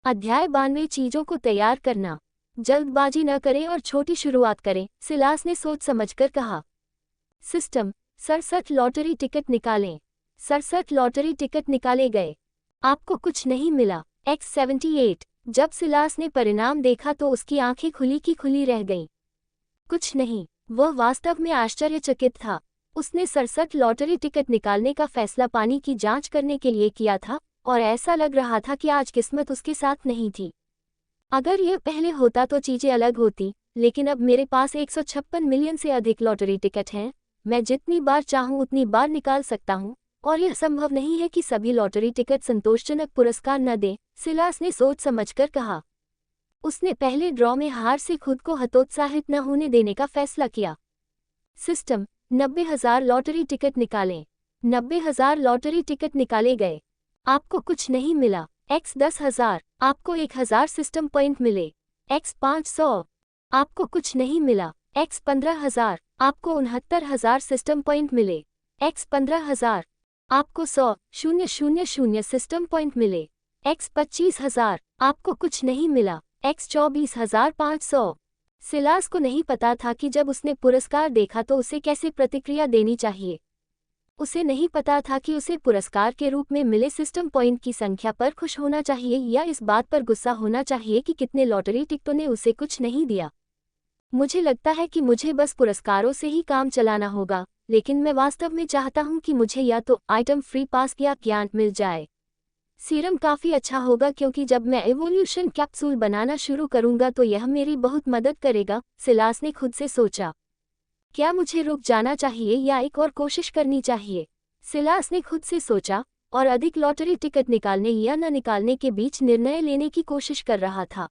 अध्याय 92 चीजों को तैयार करना। जल्दबाजी न करें और छोटी शुरुआत करें, सिलास ने सोच समझकर कहा। सिस्टम, 67 लॉटरी टिकट निकालें। 67 लॉटरी टिकट निकाले गए। आपको कुछ नहीं मिला। X78। जब सिलास ने परिणाम देखा तो उसकी आंखें खुली की खुली रह गईं। कुछ नहीं। वह वास्तव में आश्चर्यचकित था। उसने 67 लॉटरी टिकट निकालने का फैसला पानी की जांच करने के लिए किया था और ऐसा लग रहा था कि आज किस्मत उसके साथ नहीं थी। अगर यह पहले होता तो चीजें अलग होती, लेकिन अब मेरे पास 156 मिलियन से अधिक लॉटरी टिकट हैं। मैं जितनी बार चाहूं उतनी बार निकाल सकता हूं और यह संभव नहीं है कि सभी लॉटरी टिकट संतोषजनक पुरस्कार न दें, सिलास ने सोच समझकर कहा। उसने पहले ड्रॉ में हार से खुद को हतोत्साहित न होने देने का फैसला किया। सिस्टम, 90,000 लॉटरी टिकट निकालें। 90,000 लॉटरी टिकट निकाले गए। आपको कुछ नहीं मिला। X 10,000। आपको 1,000 सिस्टम पॉइंट मिले। X 500। आपको कुछ नहीं मिला। X 15,000। आपको 69,000 सिस्टम पॉइंट मिले। X 15,000। आपको 100,000 सिस्टम पॉइंट मिले। X 25,000। आपको कुछ नहीं मिला। X 24,500। सिलास को नहीं पता था कि जब उसने पुरस्कार देखा तो उसे कैसे प्रतिक्रिया देनी चाहिए। उसे नहीं पता था कि उसे पुरस्कार के रूप में मिले सिस्टम पॉइंट की संख्या पर खुश होना चाहिए या इस बात पर गुस्सा होना चाहिए कि कितने लॉटरी टिकटों ने उसे कुछ नहीं दिया। मुझे लगता है कि मुझे बस पुरस्कारों से ही काम चलाना होगा, लेकिन मैं वास्तव में चाहता हूं कि मुझे या तो आइटम फ्री पास या ज्ञान मिल जाए। सीरम काफ़ी अच्छा होगा क्योंकि जब मैं एवोल्यूशन कैप्सूल बनाना शुरू करूंगा तो यह मेरी बहुत मदद करेगा, सिलास ने खुद से सोचा। क्या मुझे रुक जाना चाहिए या एक और कोशिश करनी चाहिए? सिलास ने खुद से सोचा और अधिक लॉटरी टिकट निकालने या न निकालने के बीच निर्णय लेने की कोशिश कर रहा था।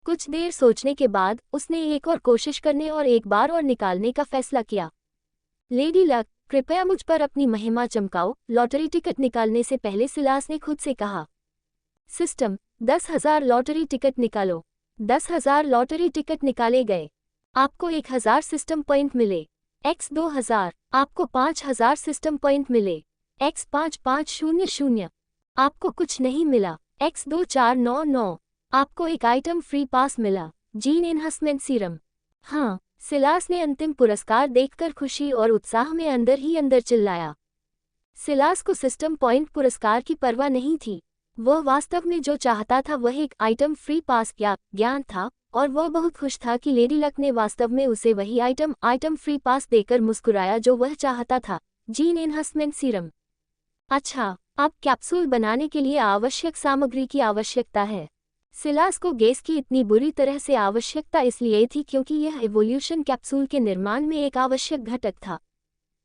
कुछ देर सोचने के बाद उसने एक और कोशिश करने और एक बार और निकालने का फैसला किया। लेडी लक, कृपया मुझ पर अपनी महिमा चमकाओ, लॉटरी टिकट निकालने से पहले सिलास ने खुद से कहा। सिस्टम, 10,000 लॉटरी टिकट निकालो। 10,000 लॉटरी टिकट निकाले गए। आपको 1,000 सिस्टम पॉइंट मिले। X 2,000। आपको 5,000 सिस्टम पॉइंट मिले। X 5500। आपको कुछ नहीं मिला। X 2499। आपको एक आइटम फ्री पास मिला, जीन एनहांसमेंट सीरम। हाँ, सिलास ने अंतिम पुरस्कार देखकर खुशी और उत्साह में अंदर ही अंदर चिल्लाया। सिलास को सिस्टम पॉइंट पुरस्कार की परवाह नहीं थी। वह वास्तव में जो चाहता था वह एक आइटम फ्री पास या ज्ञान था और वह बहुत खुश था कि लेडी लक ने वास्तव में उसे वही आइटम फ्री पास देकर मुस्कुराया जो वह चाहता था, जीन एनहांसमेंट सीरम। अच्छा, अब कैप्सूल बनाने के लिए आवश्यक सामग्री की आवश्यकता है। सिलास को गैस की इतनी बुरी तरह से आवश्यकता इसलिए थी क्योंकि यह एवोल्यूशन कैप्सूल के निर्माण में एक आवश्यक घटक था।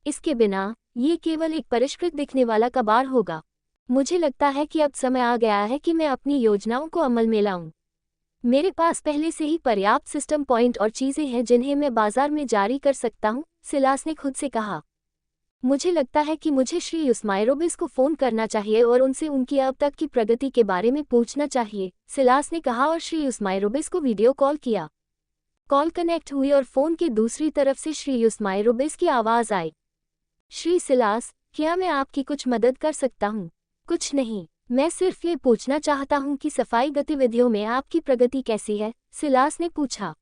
इसके बिना ये केवल एक परिष्कृत दिखने वाला कबाड़ होगा। मुझे लगता है कि अब समय आ गया है कि मैं अपनी योजनाओं को अमल में लाऊं। मेरे पास पहले से ही पर्याप्त सिस्टम पॉइंट और चीजें हैं जिन्हें मैं बाजार में जारी कर सकता हूं, सिलास ने खुद से कहा। मुझे लगता है कि मुझे श्री युस्माइरोबिस को फ़ोन करना चाहिए और उनसे उनकी अब तक की प्रगति के बारे में पूछना चाहिए, सिलास ने कहा और श्री युस्माइरोबिस को वीडियो कॉल किया। कॉल कनेक्ट हुई और फ़ोन के दूसरी तरफ से श्री युस्माइरोबिस की आवाज़ आई। श्री सिलास, क्या मैं आपकी कुछ मदद कर सकता हूँ? कुछ नहीं, मैं सिर्फ ये पूछना चाहता हूँ कि सफाई गतिविधियों में आपकी प्रगति कैसी है, सिलास ने पूछा।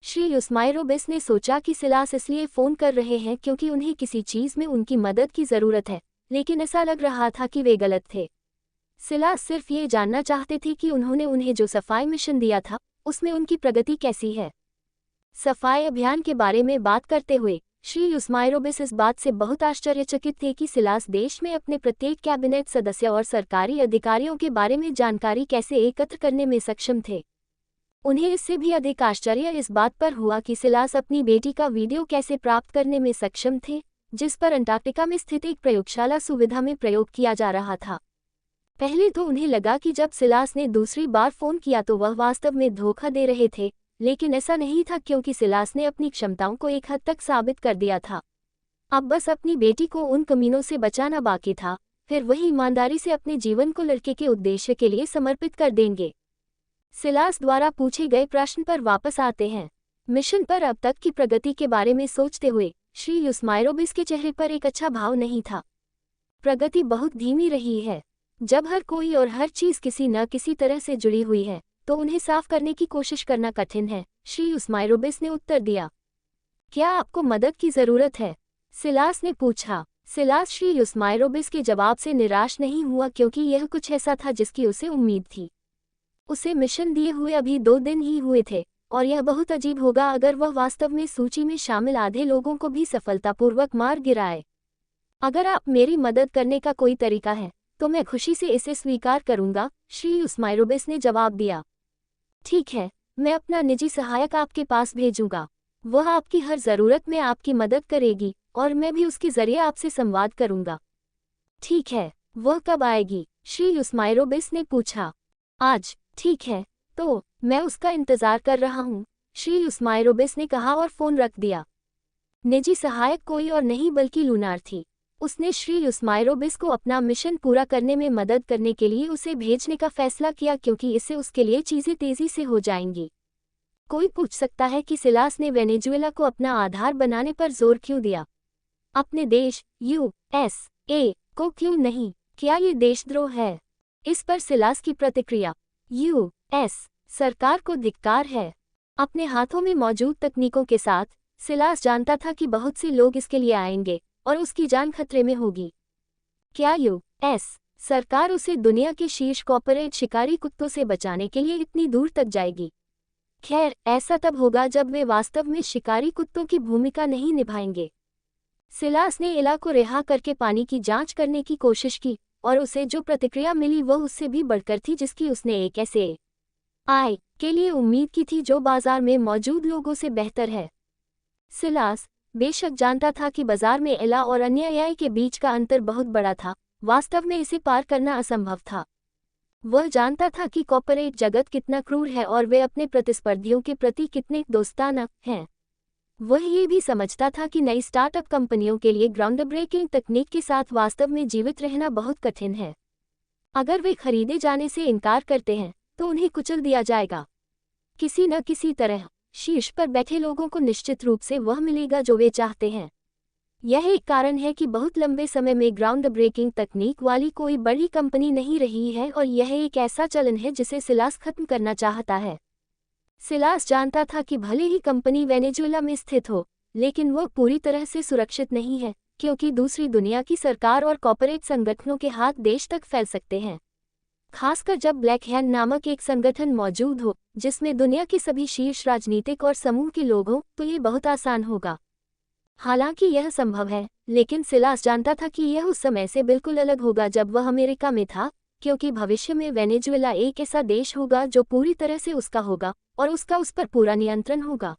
श्री युस्माइरोबिस ने सोचा कि सिलास इसलिए फ़ोन कर रहे हैं क्योंकि उन्हें किसी चीज़ में उनकी मदद की ज़रूरत है, लेकिन ऐसा लग रहा था कि वे गलत थे। सिलास सिर्फ ये जानना चाहते थे कि उन्होंने उन्हें जो सफाई मिशन दिया था, उसमें उनकी प्रगति कैसी है। सफाई अभियान के बारे में बात करते हुए श्री युस्माइरोबिस इस बात से बहुत आश्चर्यचकित थे कि सिलास देश में अपने प्रत्येक कैबिनेट सदस्य और सरकारी अधिकारियों के बारे में जानकारी कैसे एकत्र करने में सक्षम थे। उन्हें इससे भी अधिक आश्चर्य इस बात पर हुआ कि सिलास अपनी बेटी का वीडियो कैसे प्राप्त करने में सक्षम थे, जिस पर अंटार्कटिका में स्थित एक प्रयोगशाला सुविधा में प्रयोग किया जा रहा था। पहले तो उन्हें लगा कि जब सिलास ने दूसरी बार फ़ोन किया तो वह वास्तव में धोखा दे रहे थे, लेकिन ऐसा नहीं था क्योंकि सिलास ने अपनी क्षमताओं को एक हद तक साबित कर दिया था। अब बस अपनी बेटी को उन कमीनों से बचाना बाकी था, फिर वही ईमानदारी से अपने जीवन को लड़के के उद्देश्य के लिए समर्पित कर देंगे। सिलास द्वारा पूछे गए प्रश्न पर वापस आते हैं। मिशन पर अब तक की प्रगति के बारे में सोचते हुए श्री युस्माइरोबिस के चेहरे पर एक अच्छा भाव नहीं था। प्रगति बहुत धीमी रही है। जब हर कोई और हर चीज किसी न किसी तरह से जुड़ी हुई है तो उन्हें साफ करने की कोशिश करना कठिन है, श्री यूसमाइरोबिस ने उत्तर दिया। क्या आपको मदद की जरूरत है? सिलास ने पूछा। सिलास श्री यूसमाइरोबिस के जवाब से निराश नहीं हुआ क्योंकि यह कुछ ऐसा था जिसकी उसे उम्मीद थी। उसे मिशन दिए हुए अभी 2 दिन ही हुए थे और यह बहुत अजीब होगा अगर वह वास्तव में सूची में शामिल आधे लोगों को भी सफलतापूर्वक मार गिराए। अगर आप मेरी मदद करने का कोई तरीका है तो मैं खुशी से इसे स्वीकार करूंगा, श्री यूसमाइरोबिस ने जवाब दिया। ठीक है, मैं अपना निजी सहायक आपके पास भेजूंगा। वह आपकी हर जरूरत में आपकी मदद करेगी और मैं भी उसके जरिए आपसे संवाद करूंगा। ठीक है, वह कब आएगी? श्री यूसमाइरोबिस ने पूछा। आज। ठीक है, तो मैं उसका इंतजार कर रहा हूँ, श्री यूसमाइरोबिस ने कहा और फोन रख दिया। निजी सहायक कोई और नहीं बल्कि लूनार थी। उसने श्री यूसमाइरोबिस को अपना मिशन पूरा करने में मदद करने के लिए उसे भेजने का फैसला किया क्योंकि इससे उसके लिए चीजें तेजी से हो जाएंगी। कोई पूछ सकता है कि सिलास ने वेनेजुएला को अपना आधार बनाने पर जोर क्यों दिया? अपने देश USA को क्यों नहीं? क्या ये देशद्रोह है? इस पर सिलास की प्रतिक्रिया, US सरकार को धिक्कार है। अपने हाथों में मौजूद तकनीकों के साथ सिलास जानता था कि बहुत से लोग इसके लिए आएंगे और उसकी जान खतरे में होगी। क्या US सरकार उसे दुनिया के शीर्ष कॉर्पोरेट शिकारी कुत्तों से बचाने के लिए इतनी दूर तक जाएगी? खैर, ऐसा तब होगा जब वे वास्तव में शिकारी कुत्तों की भूमिका नहीं निभाएंगे। सिलास ने एला को रिहा करके पानी की जांच करने की कोशिश की और उसे जो प्रतिक्रिया मिली वह उससे भी बढ़कर थी जिसकी उसने एक ऐसे AI के लिए उम्मीद की थी जो बाजार में मौजूद लोगों से बेहतर है। सिलास बेशक जानता था कि बाजार में एला और अन्य AI के बीच का अंतर बहुत बड़ा था, वास्तव में इसे पार करना असंभव था। वह जानता था कि कॉर्पोरेट जगत कितना क्रूर है और वे अपने प्रतिस्पर्धियों के प्रति कितने दोस्ताना हैं। वह ये भी समझता था कि नई स्टार्टअप कंपनियों के लिए ग्राउंड ब्रेकिंग तकनीक के साथ वास्तव में जीवित रहना बहुत कठिन है। अगर वे खरीदे जाने से इनकार करते हैं तो उन्हें कुचल दिया जाएगा। किसी न किसी तरह शीर्ष पर बैठे लोगों को निश्चित रूप से वह मिलेगा जो वे चाहते हैं। यह एक कारण है कि बहुत लंबे समय में ग्राउंड ब्रेकिंग तकनीक वाली कोई बड़ी कंपनी नहीं रही है और यह एक ऐसा चलन है जिसे सिलास खत्म करना चाहता है। सिलास जानता था कि भले ही कंपनी वेनेजुएला में स्थित हो, लेकिन वह पूरी तरह से सुरक्षित नहीं है क्योंकि दूसरी दुनिया की सरकार और कॉर्पोरेट संगठनों के हाथ देश तक फैल सकते हैं, खासकर जब ब्लैक हैंड नामक एक संगठन मौजूद हो जिसमें दुनिया के सभी शीर्ष राजनीतिक और समूह के लोग हों, तो ये बहुत आसान होगा। हालांकि यह संभव है, लेकिन सिलास जानता था कि यह उस समय से बिल्कुल अलग होगा जब वह अमेरिका में था, क्योंकि भविष्य में वेनेजुएला एक ऐसा देश होगा जो पूरी तरह से उसका होगा और उसका उस पर पूरा नियंत्रण होगा।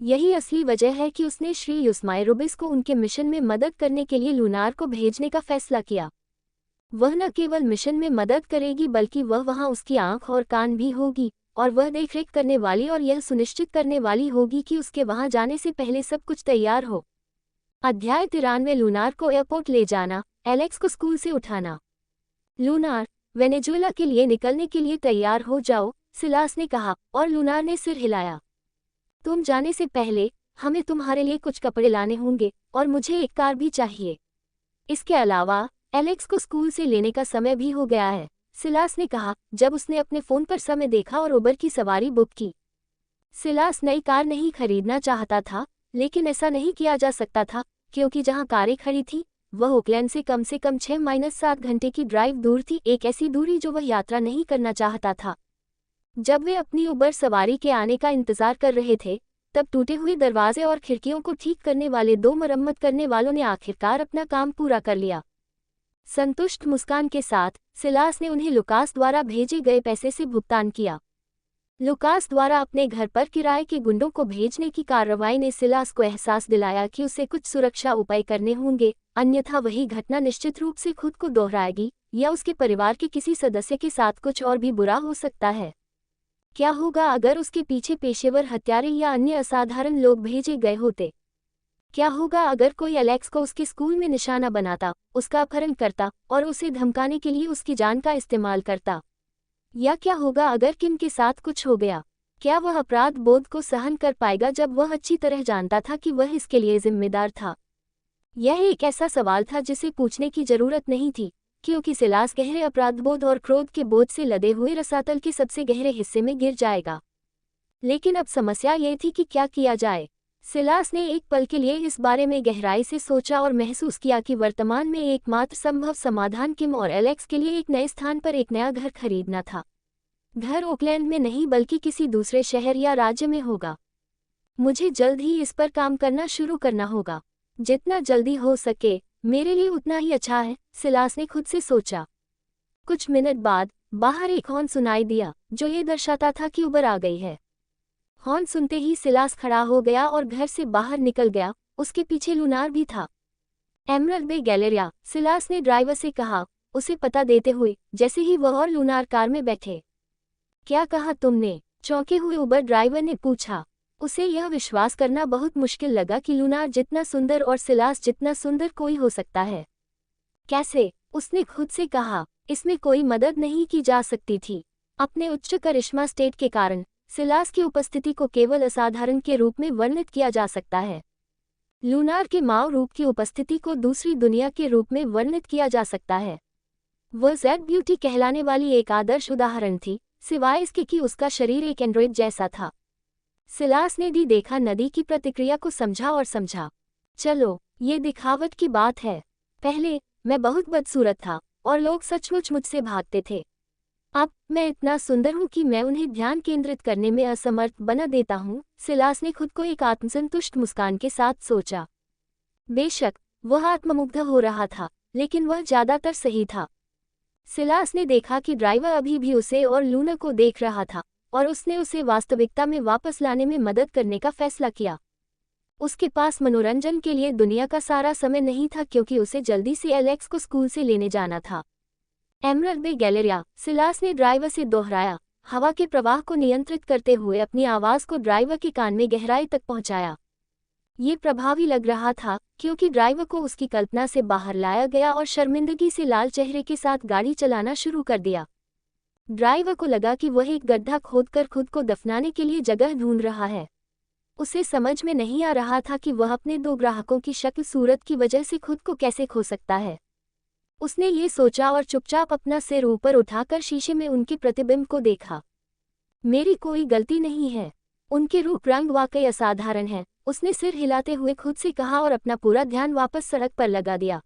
यही असली वजह है कि उसने श्री यूसमाइरोबिस को उनके मिशन में मदद करने के लिए लूनार को भेजने का फैसला किया। वह न केवल मिशन में मदद करेगी बल्कि वह वहां उसकी आंख और कान भी होगी और वह देखरेख करने वाली और यह सुनिश्चित करने वाली होगी कि उसके वहां जाने से पहले सब कुछ तैयार हो। अध्याय 93 लूनार को एयरपोर्ट ले जाना, एलेक्स को स्कूल से उठाना। लूनार, वेनेजुएला के लिए निकलने के लिए तैयार हो जाओ, सिलास ने कहा और लूनार ने सिर हिलाया। तुम जाने से पहले हमें तुम्हारे लिए कुछ कपड़े लाने होंगे और मुझे एक कार भी चाहिए। इसके अलावा एलेक्स को स्कूल से लेने का समय भी हो गया है, सिलास ने कहा जब उसने अपने फ़ोन पर समय देखा और उबर की सवारी बुक की। सिलास नई कार नहीं खरीदना चाहता था, लेकिन ऐसा नहीं किया जा सकता था क्योंकि जहां कारें खड़ी थी वह ओकलैंड से कम 6-7 घंटे की ड्राइव दूर थी, एक ऐसी दूरी जो वह यात्रा नहीं करना चाहता था। जब वे अपनी उबर सवारी के आने का इंतजार कर रहे थे, तब टूटे हुए दरवाजे और खिड़कियों को ठीक करने वाले 2 मरम्मत करने वालों ने आखिरकार अपना काम पूरा कर लिया। संतुष्ट मुस्कान के साथ सिलास ने उन्हें लुकास द्वारा भेजे गए पैसे से भुगतान किया। लुकास द्वारा अपने घर पर किराए के गुंडों को भेजने की कार्रवाई ने सिलास को एहसास दिलाया कि उसे कुछ सुरक्षा उपाय करने होंगे, अन्यथा वही घटना निश्चित रूप से खुद को दोहराएगी या उसके परिवार के किसी सदस्य के साथ कुछ और भी बुरा हो सकता है। क्या होगा अगर उसके पीछे पेशेवर हत्यारे या अन्य असाधारण लोग भेजे गए होते? क्या होगा अगर कोई एलेक्स को उसके स्कूल में निशाना बनाता, उसका अपहरण करता और उसे धमकाने के लिए उसकी जान का इस्तेमाल करता? या क्या होगा अगर किम के साथ कुछ हो गया? क्या वह अपराध बोध को सहन कर पाएगा जब वह अच्छी तरह जानता था कि वह इसके लिए जिम्मेदार था? यह एक ऐसा सवाल था जिसे पूछने की जरूरत नहीं थी, क्योंकि सिलास गहरे अपराधबोध और क्रोध के बोझ से लदे हुए रसातल के सबसे गहरे हिस्से में गिर जाएगा। लेकिन अब समस्या ये थी कि क्या किया जाए। सिलास ने एक पल के लिए इस बारे में गहराई से सोचा और महसूस किया कि वर्तमान में एकमात्र संभव समाधान किम और एलेक्स के लिए एक नए स्थान पर एक नया घर खरीदना था। घर ओकलैंड में नहीं बल्कि किसी दूसरे शहर या राज्य में होगा। मुझे जल्द ही इस पर काम करना शुरू करना होगा। जितना जल्दी हो सके मेरे लिए उतना ही अच्छा है, सिलास ने खुद से सोचा। कुछ मिनट बाद बाहर एक हॉर्न सुनाई दिया जो ये दर्शाता था कि उबर आ गई है। हॉर्न सुनते ही सिलास खड़ा हो गया और घर से बाहर निकल गया। उसके पीछे लूनार भी था। एमरल्ड बे गैलेरिया, सिलास ने ड्राइवर से कहा, उसे पता देते हुए, जैसे ही वह और लूनार कार में बैठे। क्या कहा तुमने? चौंके हुए उबर ड्राइवर ने पूछा। उसे यह विश्वास करना बहुत मुश्किल लगा कि लूनार जितना सुंदर और सिलास जितना सुंदर कोई हो सकता है। कैसे? उसने खुद से कहा। इसमें कोई मदद नहीं की जा सकती थी। अपने उच्च करिश्मा स्टेट के कारण सिलास की उपस्थिति को केवल असाधारण के रूप में वर्णित किया जा सकता है। लूनार के माओ रूप की उपस्थिति को दूसरी दुनिया के रूप में वर्णित किया जा सकता है। वह जेड ब्यूटी कहलाने वाली एक आदर्श उदाहरण थी, सिवाय इसके कि उसका शरीर एक एंड्रॉइड जैसा था। सिलास ने भी देखा नदी की प्रतिक्रिया को समझा और समझा। चलो, ये दिखावट की बात है। पहले मैं बहुत बदसूरत था और लोग सचमुच मुझसे भागते थे। अब मैं इतना सुंदर हूं कि मैं उन्हें ध्यान केंद्रित करने में असमर्थ बना देता हूं, सिलास ने खुद को एक आत्मसंतुष्ट मुस्कान के साथ सोचा। बेशक वह आत्ममुग्ध हो रहा था, लेकिन वह ज्यादातर सही था। सिलास ने देखा कि ड्राइवर अभी भी उसे और लूना को देख रहा था और उसने उसे वास्तविकता में वापस लाने में मदद करने का फैसला किया। उसके पास मनोरंजन के लिए दुनिया का सारा समय नहीं था क्योंकि उसे जल्दी से एलेक्स को स्कूल से लेने जाना था। एमरल्ड बे गैलेरिया, सिलास ने ड्राइवर से दोहराया, हवा के प्रवाह को नियंत्रित करते हुए अपनी आवाज़ को ड्राइवर के कान में गहराई तक पहुंचाया। ये प्रभावी लग रहा था क्योंकि ड्राइवर को उसकी कल्पना से बाहर लाया गया और शर्मिंदगी से लाल चेहरे के साथ गाड़ी चलाना शुरू कर दिया। ड्राइवर को लगा कि वह एक गड्ढा खोदकर खुद को दफनाने के लिए जगह ढूंढ रहा है। उसे समझ में नहीं आ रहा था कि वह अपने 2 ग्राहकों की शक्ल सूरत की वजह से खुद को कैसे खो सकता है। उसने ये सोचा और चुपचाप अपना सिर ऊपर उठाकर शीशे में उनके प्रतिबिंब को देखा। मेरी कोई गलती नहीं है। उनके रूप रंग वाकई असाधारण है, उसने सिर हिलाते हुए खुद से कहा और अपना पूरा ध्यान वापस सड़क पर लगा दिया।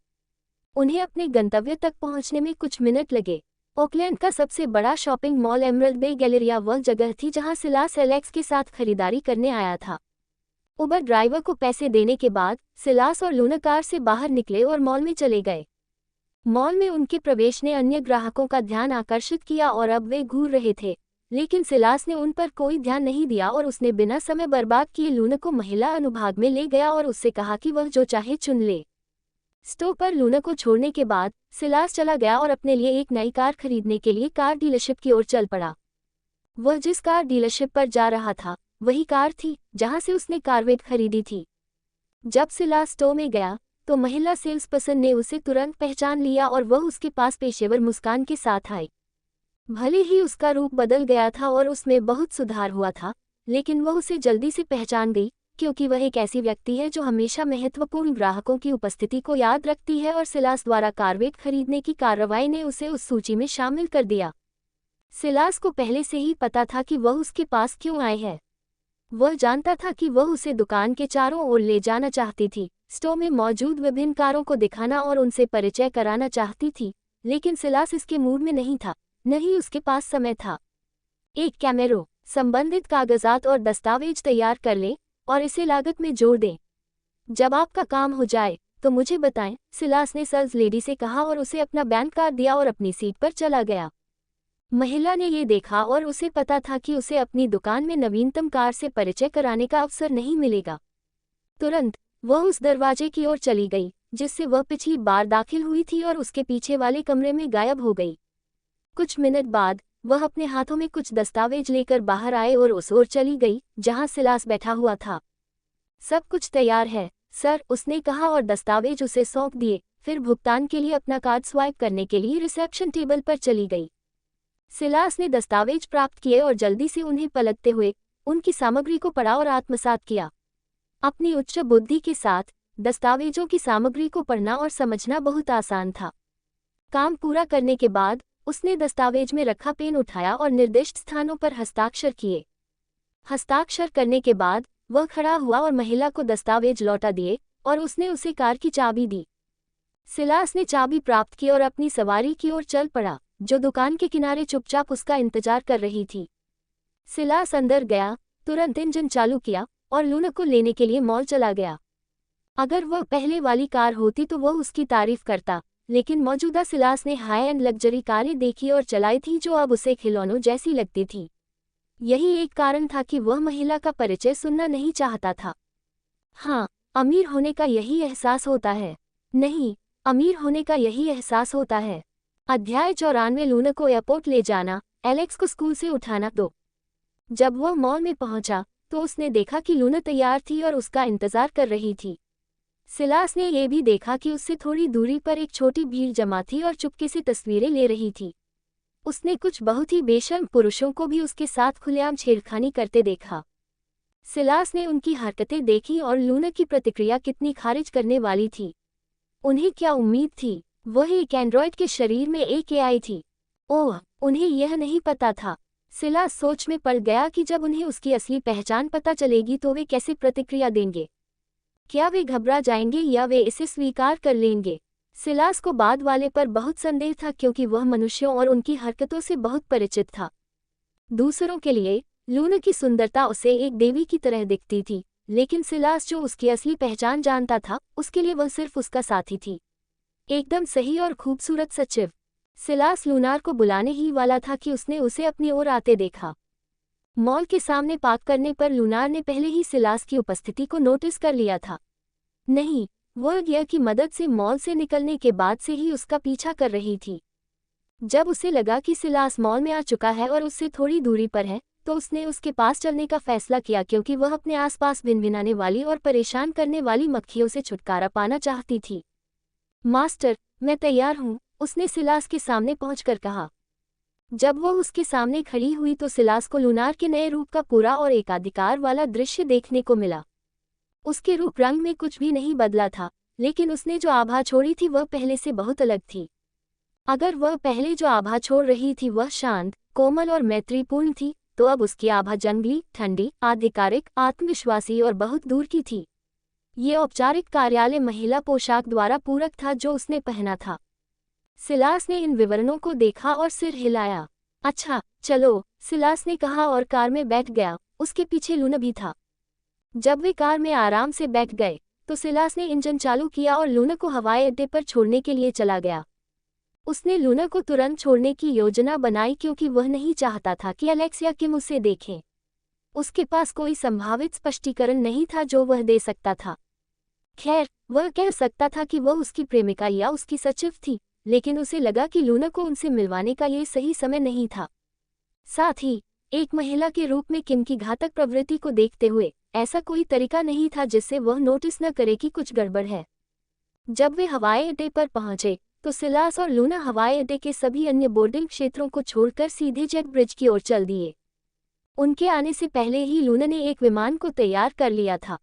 उन्हें अपने गंतव्य तक पहुंचने में कुछ मिनट लगे। ओकलैंड का सबसे बड़ा शॉपिंग मॉल एमरल्ड बे गैलेरिया वह जगह थी जहां सिलास एलेक्स के साथ खरीदारी करने आया था। उबर ड्राइवर को पैसे देने के बाद सिलास और लूना कार से बाहर निकले और मॉल में चले गए। मॉल में उनके प्रवेश ने अन्य ग्राहकों का ध्यान आकर्षित किया और अब वे घूर रहे थे, लेकिन सिलास ने उन पर कोई ध्यान नहीं दिया और उसने बिना समय बर्बाद किए लूना को महिला अनुभाग में ले गया और उससे कहा कि वह जो चाहे चुन ले। स्टोव पर लूना को छोड़ने के बाद सिलास चला गया और अपने लिए एक नई कार खरीदने के लिए कार डीलरशिप की ओर चल पड़ा। वह जिस कार डीलरशिप पर जा रहा था वही कार थी जहां से उसने कारवेट खरीदी थी। जब सिलास स्टोव में गया तो महिला सेल्स पर्सन ने उसे तुरंत पहचान लिया और वह उसके पास पेशेवर मुस्कान के साथ आई। भले ही उसका रूप बदल गया था और उसमें बहुत सुधार हुआ था, लेकिन वह उसे जल्दी से पहचान गई क्योंकि वह एक ऐसी व्यक्ति है जो हमेशा महत्वपूर्ण ग्राहकों की उपस्थिति को याद रखती है और सिलास द्वारा कारवेट खरीदने की कार्रवाई ने उसे उस सूची में शामिल कर दिया। सिलास को पहले से ही पता था कि वह उसके पास क्यों आए हैं। वह जानता था कि वह उसे दुकान के चारों ओर ले जाना चाहती थी, स्टोर में मौजूद विभिन्न कारों को दिखाना और उनसे परिचय कराना चाहती थी, लेकिन सिलास इसके मूड में नहीं था, न ही उसके पास समय था। एक कैमेरो, संबंधित कागजात और दस्तावेज तैयार कर लें और इसे लागत में जोड़ दें। जब आपका काम हो जाए तो मुझे बताएं, सिलास ने सेल्स लेडी से कहा और उसे अपना बैंक कार्ड दिया और अपनी सीट पर चला गया। महिला ने ये देखा और उसे पता था कि उसे अपनी दुकान में नवीनतम कार से परिचय कराने का अवसर नहीं मिलेगा। तुरंत वह उस दरवाजे की ओर चली गई जिससे वह पिछली बार दाखिल हुई थी और उसके पीछे वाले कमरे में गायब हो गई। कुछ मिनट बाद वह अपने हाथों में कुछ दस्तावेज लेकर बाहर आए और उस ओर चली गई जहां सिलास बैठा हुआ था। सब कुछ तैयार है सर, उसने कहा और दस्तावेज उसे सौंप दिए। फिर भुगतान के लिए अपना कार्ड स्वाइप करने के लिए रिसेप्शन टेबल पर चली गई। सिलास ने दस्तावेज प्राप्त किए और जल्दी से उन्हें पलटते हुए उनकी सामग्री को पढ़ा और आत्मसात किया। अपनी उच्च बुद्धि के साथ दस्तावेजों की सामग्री को पढ़ना और समझना बहुत आसान था। काम पूरा करने के बाद उसने दस्तावेज में रखा पेन उठाया और निर्दिष्ट स्थानों पर हस्ताक्षर किए। हस्ताक्षर करने के बाद वह खड़ा हुआ और महिला को दस्तावेज लौटा दिए और उसने उसे कार की चाबी दी। सिलास ने चाबी प्राप्त की और अपनी सवारी की ओर चल पड़ा, जो दुकान के किनारे चुपचाप उसका इंतजार कर रही थी। सिलास अंदर गया, तुरंत इंजन चालू किया और लूना को लेने के लिए मॉल चला गया। अगर वह पहले वाली कार होती तो वह उसकी तारीफ करता, लेकिन मौजूदा सिलास ने हाई एंड लग्जरी कारें देखी और चलाई थी जो अब उसे खिलौनों जैसी लगती थी। यही एक कारण था कि वह महिला का परिचय सुनना नहीं चाहता था। हाँ, अमीर होने का यही एहसास होता है। नहीं, अमीर होने का यही एहसास होता है। अध्याय 94 लूना को एयरपोर्ट ले जाना, एलेक्स को स्कूल से उठाना। तो जब वह मॉल में पहुंचा तो उसने देखा कि लूना तैयार थी और उसका इंतजार कर रही थी। सिलास ने यह भी देखा कि उससे थोड़ी दूरी पर एक छोटी भीड़ जमा थी और चुपके से तस्वीरें ले रही थी। उसने कुछ बहुत ही बेशर्म पुरुषों को भी उसके साथ खुलेआम छेड़खानी करते देखा। सिलास ने उनकी हरकतें देखी और लूना की प्रतिक्रिया कितनी खारिज करने वाली थी। उन्हें क्या उम्मीद थी? वह एक एंड्रॉयड के शरीर में एक एआई थी। ओह, उन्हें यह नहीं पता था। सिलास सोच में पड़ गया कि जब उन्हें उसकी असली पहचान पता चलेगी तो वे कैसे प्रतिक्रिया देंगे। क्या वे घबरा जाएंगे या वे इसे स्वीकार कर लेंगे? सिलास को बाद वाले पर बहुत संदेह था क्योंकि वह मनुष्यों और उनकी हरकतों से बहुत परिचित था। दूसरों के लिए लूना की सुंदरता उसे एक देवी की तरह दिखती थी, लेकिन सिलास जो उसकी असली पहचान जानता था, उसके लिए वह सिर्फ उसका साथी थी। एकदम सही और खूबसूरत सचिव। सिलास लूनार को बुलाने ही वाला था कि उसने उसे अपनी ओर आते देखा। मॉल के सामने पार्क करने पर लूनार ने पहले ही सिलास की उपस्थिति को नोटिस कर लिया था। नहीं, वह गियर की मदद से मॉल से निकलने के बाद से ही उसका पीछा कर रही थी। जब उसे लगा कि सिलास मॉल में आ चुका है और उससे थोड़ी दूरी पर है, तो उसने उसके पास चलने का फैसला किया क्योंकि वह अपने आसपास भिनभिनाने वाली और परेशान करने वाली मक्खियों से छुटकारा पाना चाहती थी। मास्टर, मैं तैयार हूँ, उसने सिलास के सामने पहुंचकर कहा। जब वह उसके सामने खड़ी हुई तो सिलास को लूनार के नए रूप का पूरा और एकाधिकार वाला दृश्य देखने को मिला। उसके रूप रंग में कुछ भी नहीं बदला था, लेकिन उसने जो आभा छोड़ी थी वह पहले से बहुत अलग थी। अगर वह पहले जो आभा छोड़ रही थी वह शांत, कोमल और मैत्रीपूर्ण थी, तो अब उसकी आभा जंगली, ठंडी, आधिकारिक, आत्मविश्वासी और बहुत दूर की थी। ये औपचारिक कार्यालय महिला पोशाक द्वारा पूरक था जो उसने पहना था। सिलास ने इन विवरणों को देखा और सिर हिलाया। अच्छा, चलो, सिलास ने कहा और कार में बैठ गया। उसके पीछे लूना भी था। जब वे कार में आराम से बैठ गए तो सिलास ने इंजन चालू किया और लूना को हवाई अड्डे पर छोड़ने के लिए चला गया। उसने लूना को तुरंत छोड़ने की योजना बनाई क्योंकि वह नहीं चाहता था कि एलेक्स या किम उसे देखें। उसके पास कोई संभावित स्पष्टीकरण नहीं था जो वह दे सकता था। खैर, वह कह सकता था कि वह उसकी प्रेमिका या उसकी सचिव थी, लेकिन उसे लगा कि लूना को उनसे मिलवाने का ये सही समय नहीं था। साथ ही एक महिला के रूप में किम की घातक प्रवृत्ति को देखते हुए ऐसा कोई तरीका नहीं था जिससे वह नोटिस न करे कि कुछ गड़बड़ है। जब वे हवाई अड्डे पर पहुंचे तो सिलास और लूना हवाई अड्डे के सभी अन्य बोर्डिंग क्षेत्रों को छोड़कर सीधे जेट ब्रिज की ओर चल दिए। उनके आने से पहले ही लूना ने एक विमान को तैयार कर लिया था।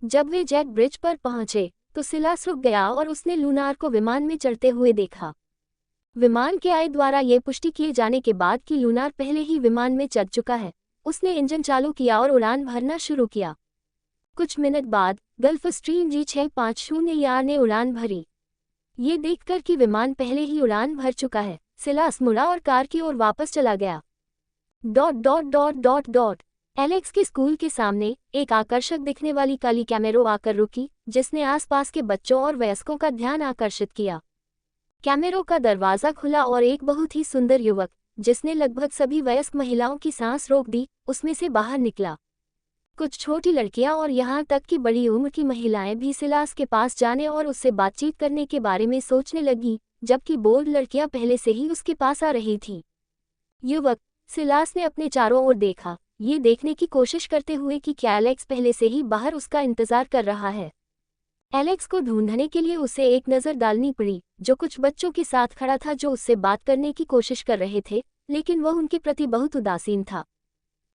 जब वे जेट ब्रिज पर पहुंचे तो सिलास रुक गया और उसने लूनार को विमान में चढ़ते हुए देखा। विमान के आई द्वारा ये पुष्टि किए जाने के बाद कि लूनार पहले ही विमान में चढ़ चुका है, उसने इंजन चालू किया और उड़ान भरना शुरू किया। कुछ मिनट बाद गल्फ स्ट्रीम G650 ने उड़ान भरी। ये देखकर कि विमान पहले ही उड़ान भर चुका है, सिलास मुड़ा और कार की ओर वापस चला गया। ... एलेक्स के स्कूल के सामने एक आकर्षक दिखने वाली काली कैमेरो आकर रुकी, जिसने आसपास के बच्चों और वयस्कों का ध्यान आकर्षित किया। कैमेरो का दरवाजा खुला और एक बहुत ही सुंदर युवक, जिसने लगभग सभी वयस्क महिलाओं की सांस रोक दी, उसमें से बाहर निकला। कुछ छोटी लड़कियां और यहाँ तक कि बड़ी उम्र की महिलाएं भी सिलास के पास जाने और उससे बातचीत करने के बारे में सोचने लगी, जबकि बोल्ड लड़कियां पहले से ही उसके पास आ रही थीं। युवक, सिलास ने अपने चारों ओर देखा, ये देखने की कोशिश करते हुए कि क्या एलेक्स पहले से ही बाहर उसका इंतजार कर रहा है। एलेक्स को ढूंढने के लिए उसे एक नज़र डालनी पड़ी, जो कुछ बच्चों के साथ खड़ा था जो उससे बात करने की कोशिश कर रहे थे, लेकिन वह उनके प्रति बहुत उदासीन था।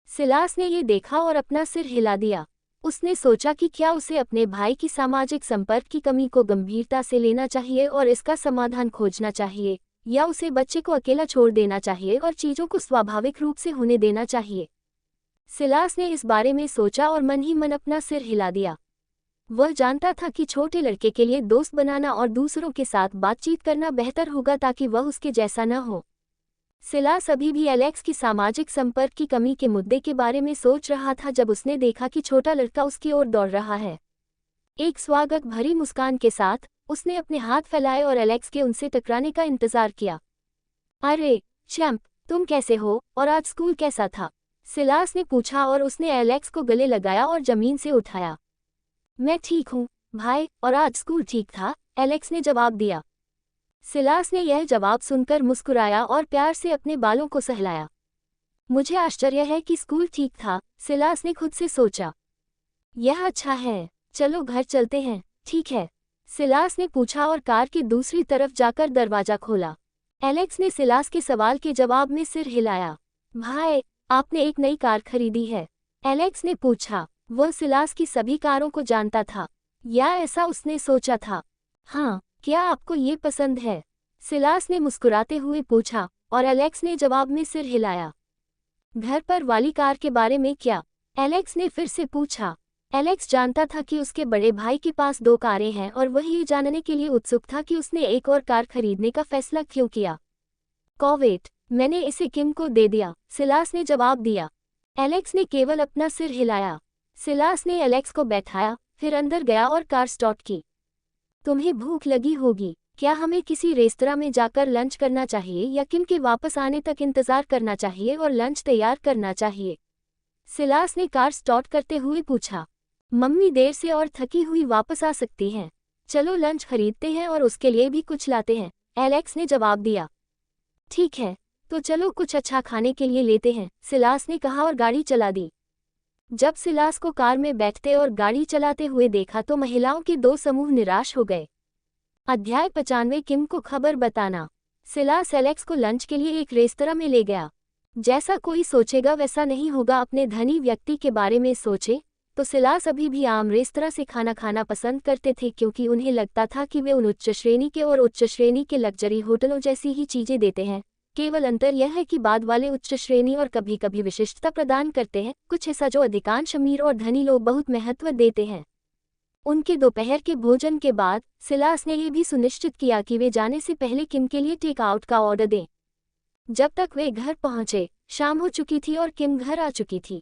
सिलास ने ये देखा और अपना सिर हिला दिया। उसने सोचा कि क्या उसे अपने भाई की सामाजिक संपर्क की कमी को गंभीरता से लेना चाहिए और इसका समाधान खोजना चाहिए, या उसे बच्चे को अकेला छोड़ देना चाहिए और चीजों को स्वाभाविक रूप से होने देना चाहिए। सिलास ने इस बारे में सोचा और मन ही मन अपना सिर हिला दिया। वह जानता था कि छोटे लड़के के लिए दोस्त बनाना और दूसरों के साथ बातचीत करना बेहतर होगा ताकि वह उसके जैसा न हो। सिलास अभी भी एलेक्स की सामाजिक संपर्क की कमी के मुद्दे के बारे में सोच रहा था जब उसने देखा कि छोटा लड़का उसकी ओर दौड़ रहा है। एक स्वागत भरी मुस्कान के साथ उसने अपने हाथ फैलाए और एलेक्स के उनसे टकराने का इंतजार किया। अरे चैंप, तुम कैसे हो और आज स्कूल कैसा था? सिलास ने पूछा और उसने एलेक्स को गले लगाया और जमीन से उठाया। मैं ठीक हूँ भाई, और आज स्कूल ठीक था, एलेक्स ने जवाब दिया। सिलास ने यह जवाब सुनकर मुस्कुराया और प्यार से अपने बालों को सहलाया। मुझे आश्चर्य है कि स्कूल ठीक था, सिलास ने खुद से सोचा। यह अच्छा है, चलो घर चलते हैं। ठीक है, सिलास ने पूछा और कार की दूसरी तरफ जाकर दरवाजा खोला। एलेक्स ने सिलास के सवाल के जवाब में सिर हिलाया। भाई, आपने एक नई कार खरीदी है? एलेक्स ने पूछा। वह सिलास की सभी कारों को जानता था, या ऐसा उसने सोचा था। हाँ, क्या आपको ये पसंद है? सिलास ने मुस्कुराते हुए पूछा और एलेक्स ने जवाब में सिर हिलाया। घर पर वाली कार के बारे में क्या? एलेक्स ने फिर से पूछा। एलेक्स जानता था कि उसके बड़े भाई के पास 2 कारें हैं और वह ये जानने के लिए उत्सुक था कि उसने एक और कार खरीदने का फैसला क्यों किया। कॉवेट, मैंने इसे किम को दे दिया, सिलास ने जवाब दिया। एलेक्स ने केवल अपना सिर हिलाया। सिलास ने एलेक्स को बैठाया, फिर अंदर गया और कार स्टार्ट की। तुम्हें भूख लगी होगी, क्या हमें किसी रेस्तरां में जाकर लंच करना चाहिए या किम के वापस आने तक इंतजार करना चाहिए और लंच तैयार करना चाहिए? सिलास ने कार स्टार्ट करते हुए पूछा। मम्मी देर से और थकी हुई वापस आ सकती हैं। चलो लंच खरीदते हैं और उसके लिए भी कुछ लाते हैं, एलेक्स ने जवाब दिया। ठीक है, तो चलो कुछ अच्छा खाने के लिए लेते हैं, सिलास ने कहा और गाड़ी चला दी। जब सिलास को कार में बैठते और गाड़ी चलाते हुए देखा तो महिलाओं के 2 समूह निराश हो गए। अध्याय 95 किम को खबर बताना। सिलास एलेक्स को लंच के लिए एक रेस्तरां में ले गया। जैसा कोई सोचेगा वैसा नहीं होगा। अपने धनी व्यक्ति के बारे में सोचे तो सिलास अभी भी आम रेस्तरां से खाना खाना पसंद करते थे, क्योंकि उन्हें लगता था कि वे उन उच्च श्रेणी के और उच्च श्रेणी के लग्जरी होटलों जैसी ही चीजें देते हैं। केवल अंतर यह है कि बाद वाले उच्च श्रेणी और कभी कभी विशिष्टता प्रदान करते हैं, कुछ ऐसा जो अधिकांश अमीर और धनी लोग बहुत महत्व देते हैं। उनके दोपहर के भोजन के बाद सिलास ने यह भी सुनिश्चित किया कि वे जाने से पहले किम के लिए टेक आउट का ऑर्डर दें। जब तक वे घर पहुंचे, शाम हो चुकी थी और किम घर आ चुकी थी।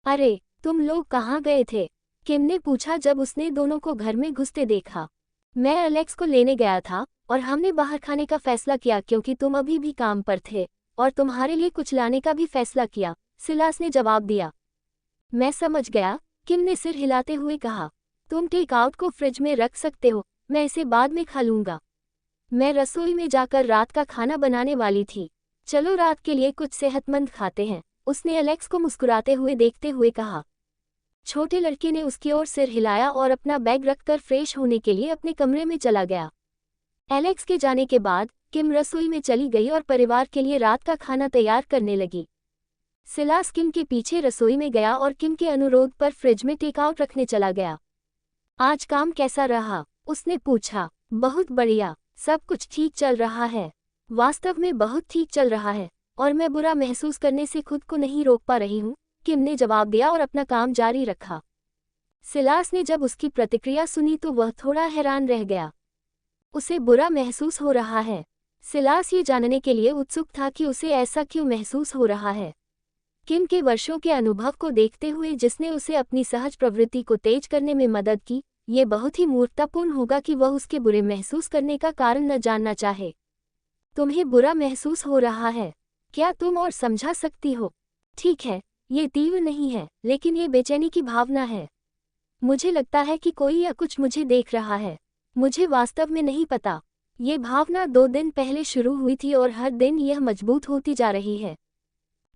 अरे, तुम लोग कहाँ गए थे? किम ने पूछा जब उसने दोनों को घर में घुसते देखा। मैं एलेक्स को लेने गया था और हमने बाहर खाने का फैसला किया क्योंकि तुम अभी भी काम पर थे, और तुम्हारे लिए कुछ लाने का भी फैसला किया, सिलास ने जवाब दिया। मैं समझ गया, किम ने सिर हिलाते हुए कहा। तुम टेक आउट को फ्रिज में रख सकते हो, मैं इसे बाद में खा लूंगा। मैं रसोई में जाकर रात का खाना बनाने वाली थी। चलो रात के लिए कुछ सेहतमंद खाते हैं, उसने एलेक्स को मुस्कुराते हुए देखते हुए कहा। छोटे लड़के ने उसकी ओर सिर हिलाया और अपना बैग रखकर फ्रेश होने के लिए अपने कमरे में चला गया। एलेक्स के जाने के बाद किम रसोई में चली गई और परिवार के लिए रात का खाना तैयार करने लगी। सिलास किम के पीछे रसोई में गया और किम के अनुरोध पर फ्रिज में टेकआउट रखने चला गया। आज काम कैसा रहा? उसने पूछा। बहुत बढ़िया, सब कुछ ठीक चल रहा है। वास्तव में बहुत ठीक चल रहा है, और मैं बुरा महसूस करने से खुद को नहीं रोक पा रही हूँ, किम ने जवाब दिया और अपना काम जारी रखा। सिलास ने जब उसकी प्रतिक्रिया सुनी तो वह थोड़ा हैरान रह गया। उसे बुरा महसूस हो रहा है। सिलास ये जानने के लिए उत्सुक था कि उसे ऐसा क्यों महसूस हो रहा है। किम के वर्षों के अनुभव को देखते हुए, जिसने उसे अपनी सहज प्रवृत्ति को तेज करने में मदद की, ये बहुत ही मूर्खतापूर्ण होगा कि वह उसके बुरे महसूस करने का कारण न जानना चाहे। तुम्हें बुरा महसूस हो रहा है, क्या तुम और समझा सकती हो? ठीक है, ये तीव्र नहीं है, लेकिन ये बेचैनी की भावना है। मुझे लगता है कि कोई या कुछ मुझे देख रहा है। मुझे वास्तव में नहीं पता। ये भावना 2 दिन पहले शुरू हुई थी और हर दिन यह मजबूत होती जा रही है।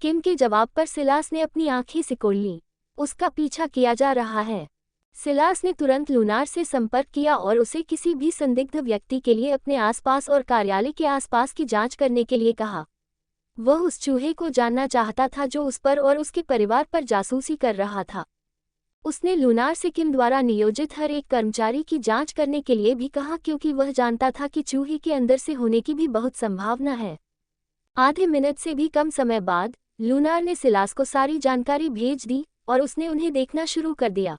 किम के जवाब पर सिलास ने अपनी आंखें सिकोड़ लीं। उसका पीछा किया जा रहा है। सिलास ने तुरंत लूनार से संपर्क किया और उसे किसी भी संदिग्ध व्यक्ति के लिए अपने आसपास और कार्यालय के आसपास की जांच करने के लिए कहा। वह उस चूहे को जानना चाहता था जो उस पर और उसके परिवार पर जासूसी कर रहा था। उसने लूनार से किम द्वारा नियोजित हर एक कर्मचारी की जांच करने के लिए भी कहा क्योंकि वह जानता था कि चूहे के अंदर से होने की भी बहुत संभावना है। आधे मिनट से भी कम समय बाद लूनार ने सिलास को सारी जानकारी भेज दी और उसने उन्हें देखना शुरू कर दिया।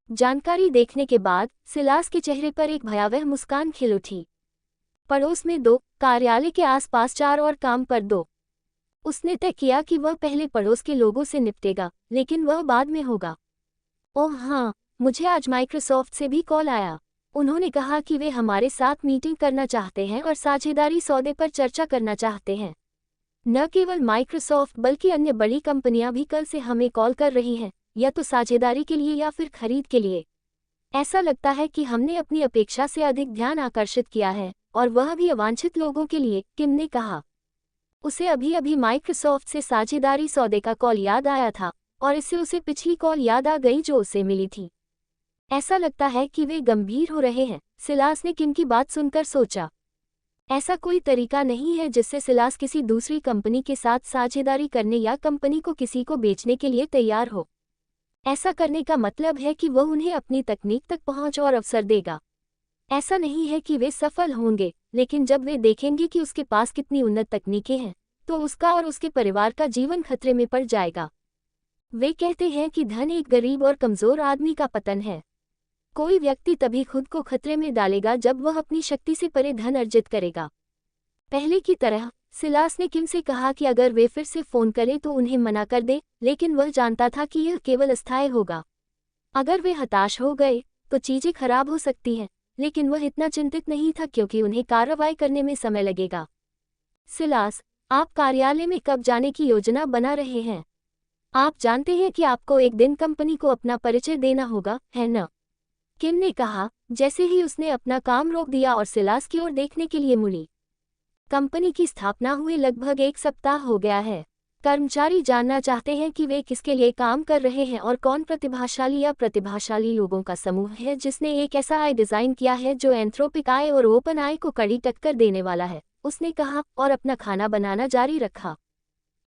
जानकारी देखने के बाद सिलास के चेहरे पर एक भयावह मुस्कान खिल उठी। पड़ोस में 2, कार्यालय के आसपास 4 और काम पर 2। उसने तय किया कि वह पहले पड़ोस के लोगों से निपटेगा, लेकिन वह बाद में होगा। ओह हाँ, मुझे आज माइक्रोसॉफ्ट से भी कॉल आया। उन्होंने कहा कि वे हमारे साथ मीटिंग करना चाहते हैं और साझेदारी सौदे पर चर्चा करना चाहते हैं। न केवल माइक्रोसॉफ्ट बल्कि अन्य बड़ी कंपनियां भी कल से हमें कॉल कर रही हैं, या तो साझेदारी के लिए या फिर खरीद के लिए। ऐसा लगता है कि हमने अपनी अपेक्षा से अधिक ध्यान आकर्षित किया है, और वह भी अवांछित लोगों के लिए, किम ने कहा। उसे अभी अभी माइक्रोसॉफ्ट से साझेदारी सौदे का कॉल याद आया था, और इससे उसे पिछली कॉल याद आ गई जो उसे मिली थी। ऐसा लगता है कि वे गंभीर हो रहे हैं, सिलास ने किम की बात सुनकर सोचा। ऐसा कोई तरीका नहीं है जिससे सिलास किसी दूसरी कंपनी के साथ साझेदारी करने या कंपनी को किसी को बेचने के लिए तैयार हो। ऐसा करने का मतलब है कि वह उन्हें अपनी तकनीक तक पहुंच और अवसर देगा। ऐसा नहीं है कि वे सफल होंगे, लेकिन जब वे देखेंगे कि उसके पास कितनी उन्नत तकनीकें हैं, तो उसका और उसके परिवार का जीवन खतरे में पड़ जाएगा। वे कहते हैं कि धन एक गरीब और कमजोर आदमी का पतन है। कोई व्यक्ति तभी खुद को खतरे में डालेगा जब वह अपनी शक्ति से परे धन अर्जित करेगा। पहले की तरह सिलास ने किम से कहा कि अगर वे फिर से फोन करें तो उन्हें मना कर दे, लेकिन वह जानता था कि यह केवल अस्थायी होगा। अगर वे हताश हो गए तो चीजें खराब हो सकती हैं, लेकिन वह इतना चिंतित नहीं था क्योंकि उन्हें कार्रवाई करने में समय लगेगा। सिलास, आप कार्यालय में कब जाने की योजना बना रहे हैं? आप जानते हैं कि आपको एक दिन कंपनी को अपना परिचय देना होगा, है न? किम ने कहा, जैसे ही उसने अपना काम रोक दिया और सिलास की ओर देखने के लिए मुड़ी। कंपनी की स्थापना हुए लगभग 1 सप्ताह हो गया है। कर्मचारी जानना चाहते हैं कि वे किसके लिए काम कर रहे हैं और कौन प्रतिभाशाली या प्रतिभाशाली लोगों का समूह है जिसने एक ऐसा आई डिज़ाइन किया है जो एंथ्रोपिक आई और ओपन आई को कड़ी टक्कर देने वाला है, उसने कहा और अपना खाना बनाना जारी रखा।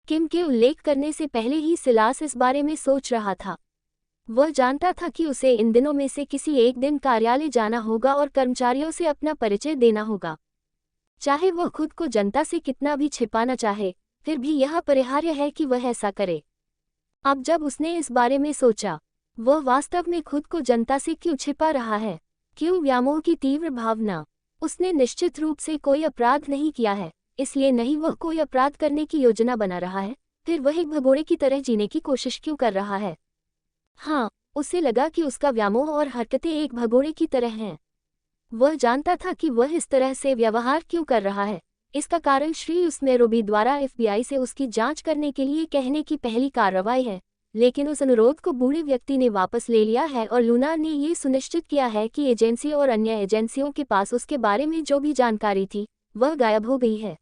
किम के उल्लेख करने से पहले ही सिलास इस बारे में सोच रहा था। वह जानता था कि उसे इन दिनों में से किसी एक दिन कार्यालय जाना होगा और कर्मचारियों से अपना परिचय देना होगा। चाहे वह खुद को जनता से कितना भी छिपाना चाहे, फिर भी यह अपरिहार्य है कि वह ऐसा करे। अब जब उसने इस बारे में सोचा, वह वास्तव में खुद को जनता से क्यों छिपा रहा है? क्यों व्यामोह की तीव्र भावना? उसने निश्चित रूप से कोई अपराध नहीं किया है, इसलिए नहीं वह कोई अपराध करने की योजना बना रहा है। फिर वह एक भगोड़े की तरह जीने की कोशिश क्यों कर रहा है? हाँ, उसे लगा कि उसका व्यामोह और हरकतें एक भगोड़े की तरह हैं। वह जानता था कि वह इस तरह से व्यवहार क्यों कर रहा है। इसका कारण श्री उसमेरोबी द्वारा FBI से उसकी जांच करने के लिए कहने की पहली कार्रवाई है, लेकिन उस अनुरोध को बूढ़े व्यक्ति ने वापस ले लिया है और लूना ने ये सुनिश्चित किया है कि एजेंसी और अन्य एजेंसियों के पास उसके बारे में जो भी जानकारी थी, वह गायब हो गई है।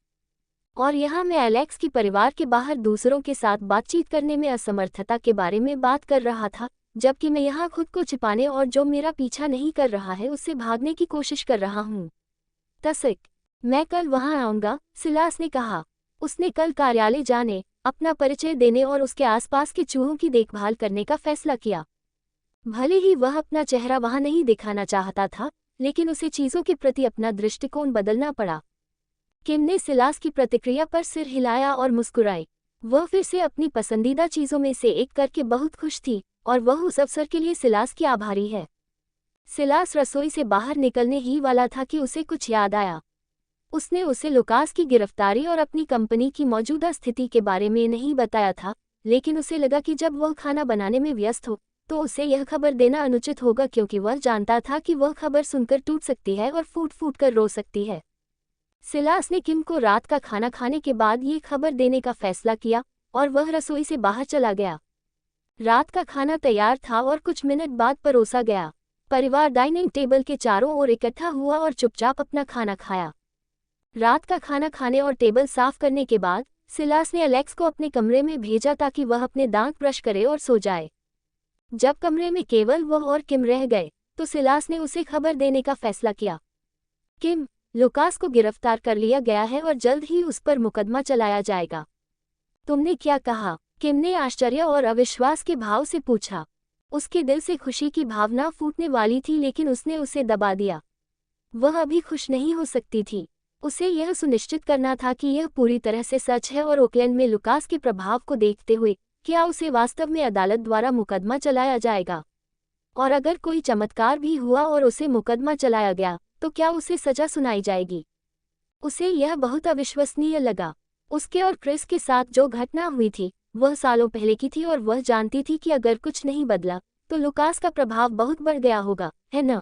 और यहाँ मैं एलेक्स की परिवार के बाहर दूसरों के साथ बातचीत करने में असमर्थता के बारे में बात कर रहा था, जबकि मैं यहाँ खुद को छिपाने और जो मेरा पीछा नहीं कर रहा है उससे भागने की कोशिश कर रहा हूँ। तसिक, मैं कल वहाँ आऊँगा, सिलास ने कहा। उसने कल कार्यालय जाने, अपना परिचय देने और उसके आसपास के चूहों की देखभाल करने का फैसला किया। भले ही वह अपना चेहरा वहाँ नहीं दिखाना चाहता था, लेकिन उसे चीज़ों के प्रति अपना दृष्टिकोण बदलना पड़ा। किम ने सिलास की प्रतिक्रिया पर सिर हिलाया और मुस्कुराई। वह फिर से अपनी पसंदीदा चीज़ों में से एक करके बहुत खुश थी, और वह उस अवसर के लिए सिलास की आभारी है। सिलास रसोई से बाहर निकलने ही वाला था कि उसे कुछ याद आया। उसने उसे लुकास की गिरफ्तारी और अपनी कंपनी की मौजूदा स्थिति के बारे में नहीं बताया था, लेकिन उसे लगा कि जब वह खाना बनाने में व्यस्त हो, तो उसे यह खबर देना अनुचित होगा क्योंकि वह जानता था कि वह खबर सुनकर टूट सकती है और फूट फूट कर रो सकती है। सिलास ने किम को रात का खाना खाने के बाद ये खबर देने का फैसला किया और वह रसोई से बाहर चला गया। रात का खाना तैयार था और कुछ मिनट बाद परोसा गया। परिवार डाइनिंग टेबल के चारों ओर इकट्ठा हुआ और चुपचाप अपना खाना खाया। रात का खाना खाने और टेबल साफ करने के बाद सिलास ने एलेक्स को अपने कमरे में भेजा ताकि वह अपने दांत ब्रश करे और सो जाए। जब कमरे में केवल वह और किम रह गए, तो सिलास ने उसे खबर देने का फैसला किया। किम, लुकास को गिरफ्तार कर लिया गया है और जल्द ही उस पर मुकदमा चलाया जाएगा। तुमने क्या कहा? किम ने आश्चर्य और अविश्वास के भाव से पूछा। उसके दिल से खुशी की भावना फूटने वाली थी, लेकिन उसने उसे दबा दिया। वह अभी खुश नहीं हो सकती थी। उसे यह सुनिश्चित करना था कि यह पूरी तरह से सच है, और ओकलैंड में लुकास के प्रभाव को देखते हुए क्या उसे वास्तव में अदालत द्वारा मुकदमा चलाया जाएगा, और अगर कोई चमत्कार भी हुआ और उसे मुकदमा चलाया गया तो क्या उसे सजा सुनाई जाएगी। उसे यह बहुत अविश्वसनीय लगा। उसके और क्रिस के साथ जो घटना हुई थी वह सालों पहले की थी, और वह जानती थी कि अगर कुछ नहीं बदला तो लुकास का प्रभाव बहुत बढ़ गया होगा, है न?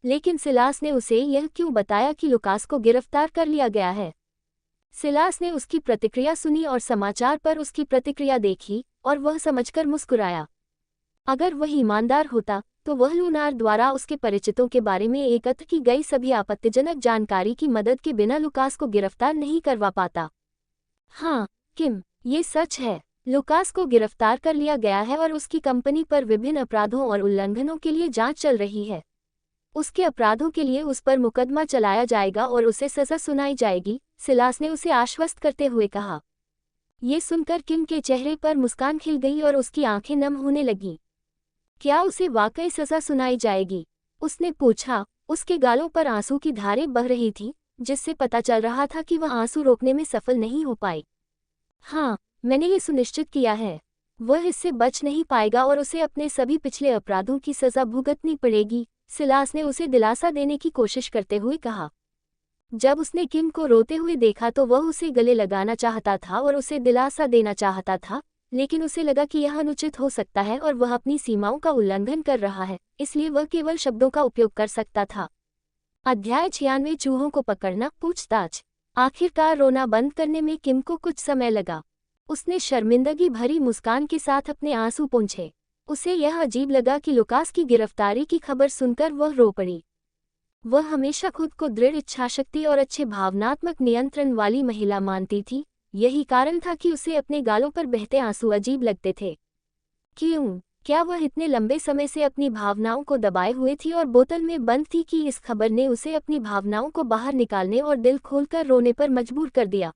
लेकिन सिलास ने उसे यह क्यों बताया कि लुकास को गिरफ्तार कर लिया गया है? सिलास ने उसकी प्रतिक्रिया सुनी और समाचार पर उसकी प्रतिक्रिया देखी, और वह समझकर मुस्कुराया। अगर वह ईमानदार होता तो वह लूनार द्वारा उसके परिचितों के बारे में एकत्र की गई सभी आपत्तिजनक जानकारी की मदद के बिना लुकास को गिरफ्तार नहीं करवा पाता। हाँ किम, ये सच है। लुकास को गिरफ्तार कर लिया गया है और उसकी कंपनी पर विभिन्न अपराधों और उल्लंघनों के लिए जांच चल रही है। उसके अपराधों के लिए उस पर मुकदमा चलाया जाएगा और उसे सजा सुनाई जाएगी, सिलास ने उसे आश्वस्त करते हुए कहा। ये सुनकर किम के चेहरे पर मुस्कान खिल गई और उसकी आंखें नम होने लगीं। क्या उसे वाकई सजा सुनाई जाएगी? उसने पूछा। उसके गालों पर आंसू की धारें बह रही थीं, जिससे पता चल रहा था कि वह आंसू रोकने में सफल नहीं हो पाई। हाँ, मैंने ये सुनिश्चित किया है। वह इससे बच नहीं पाएगा और उसे अपने सभी पिछले अपराधों की सजा भुगतनी पड़ेगी, सिलास ने उसे दिलासा देने की कोशिश करते हुए कहा। जब उसने किम को रोते हुए देखा तो वह उसे गले लगाना चाहता था और उसे दिलासा देना चाहता था, लेकिन उसे लगा कि यह अनुचित हो सकता है और वह अपनी सीमाओं का उल्लंघन कर रहा है, इसलिए वह केवल शब्दों का उपयोग कर सकता था। अध्याय 96 चूहों को पकड़ना, पूछताछ। आखिरकार रोना बंद करने में किम को कुछ समय लगा। उसने शर्मिंदगी भरी मुस्कान के साथ अपने आंसू पोंछे। उसे यह अजीब लगा कि लुकास की गिरफ्तारी की खबर सुनकर वह रो पड़ी। वह हमेशा खुद को दृढ़ इच्छाशक्ति और अच्छे भावनात्मक नियंत्रण वाली महिला मानती थी, यही कारण था कि उसे अपने गालों पर बहते आंसू अजीब लगते थे। क्यों? क्या वह इतने लंबे समय से अपनी भावनाओं को दबाए हुए थी और बोतल में बंद थी कि इस खबर ने उसे अपनी भावनाओं को बाहर निकालने और दिल खोलकर रोने पर मजबूर कर दिया?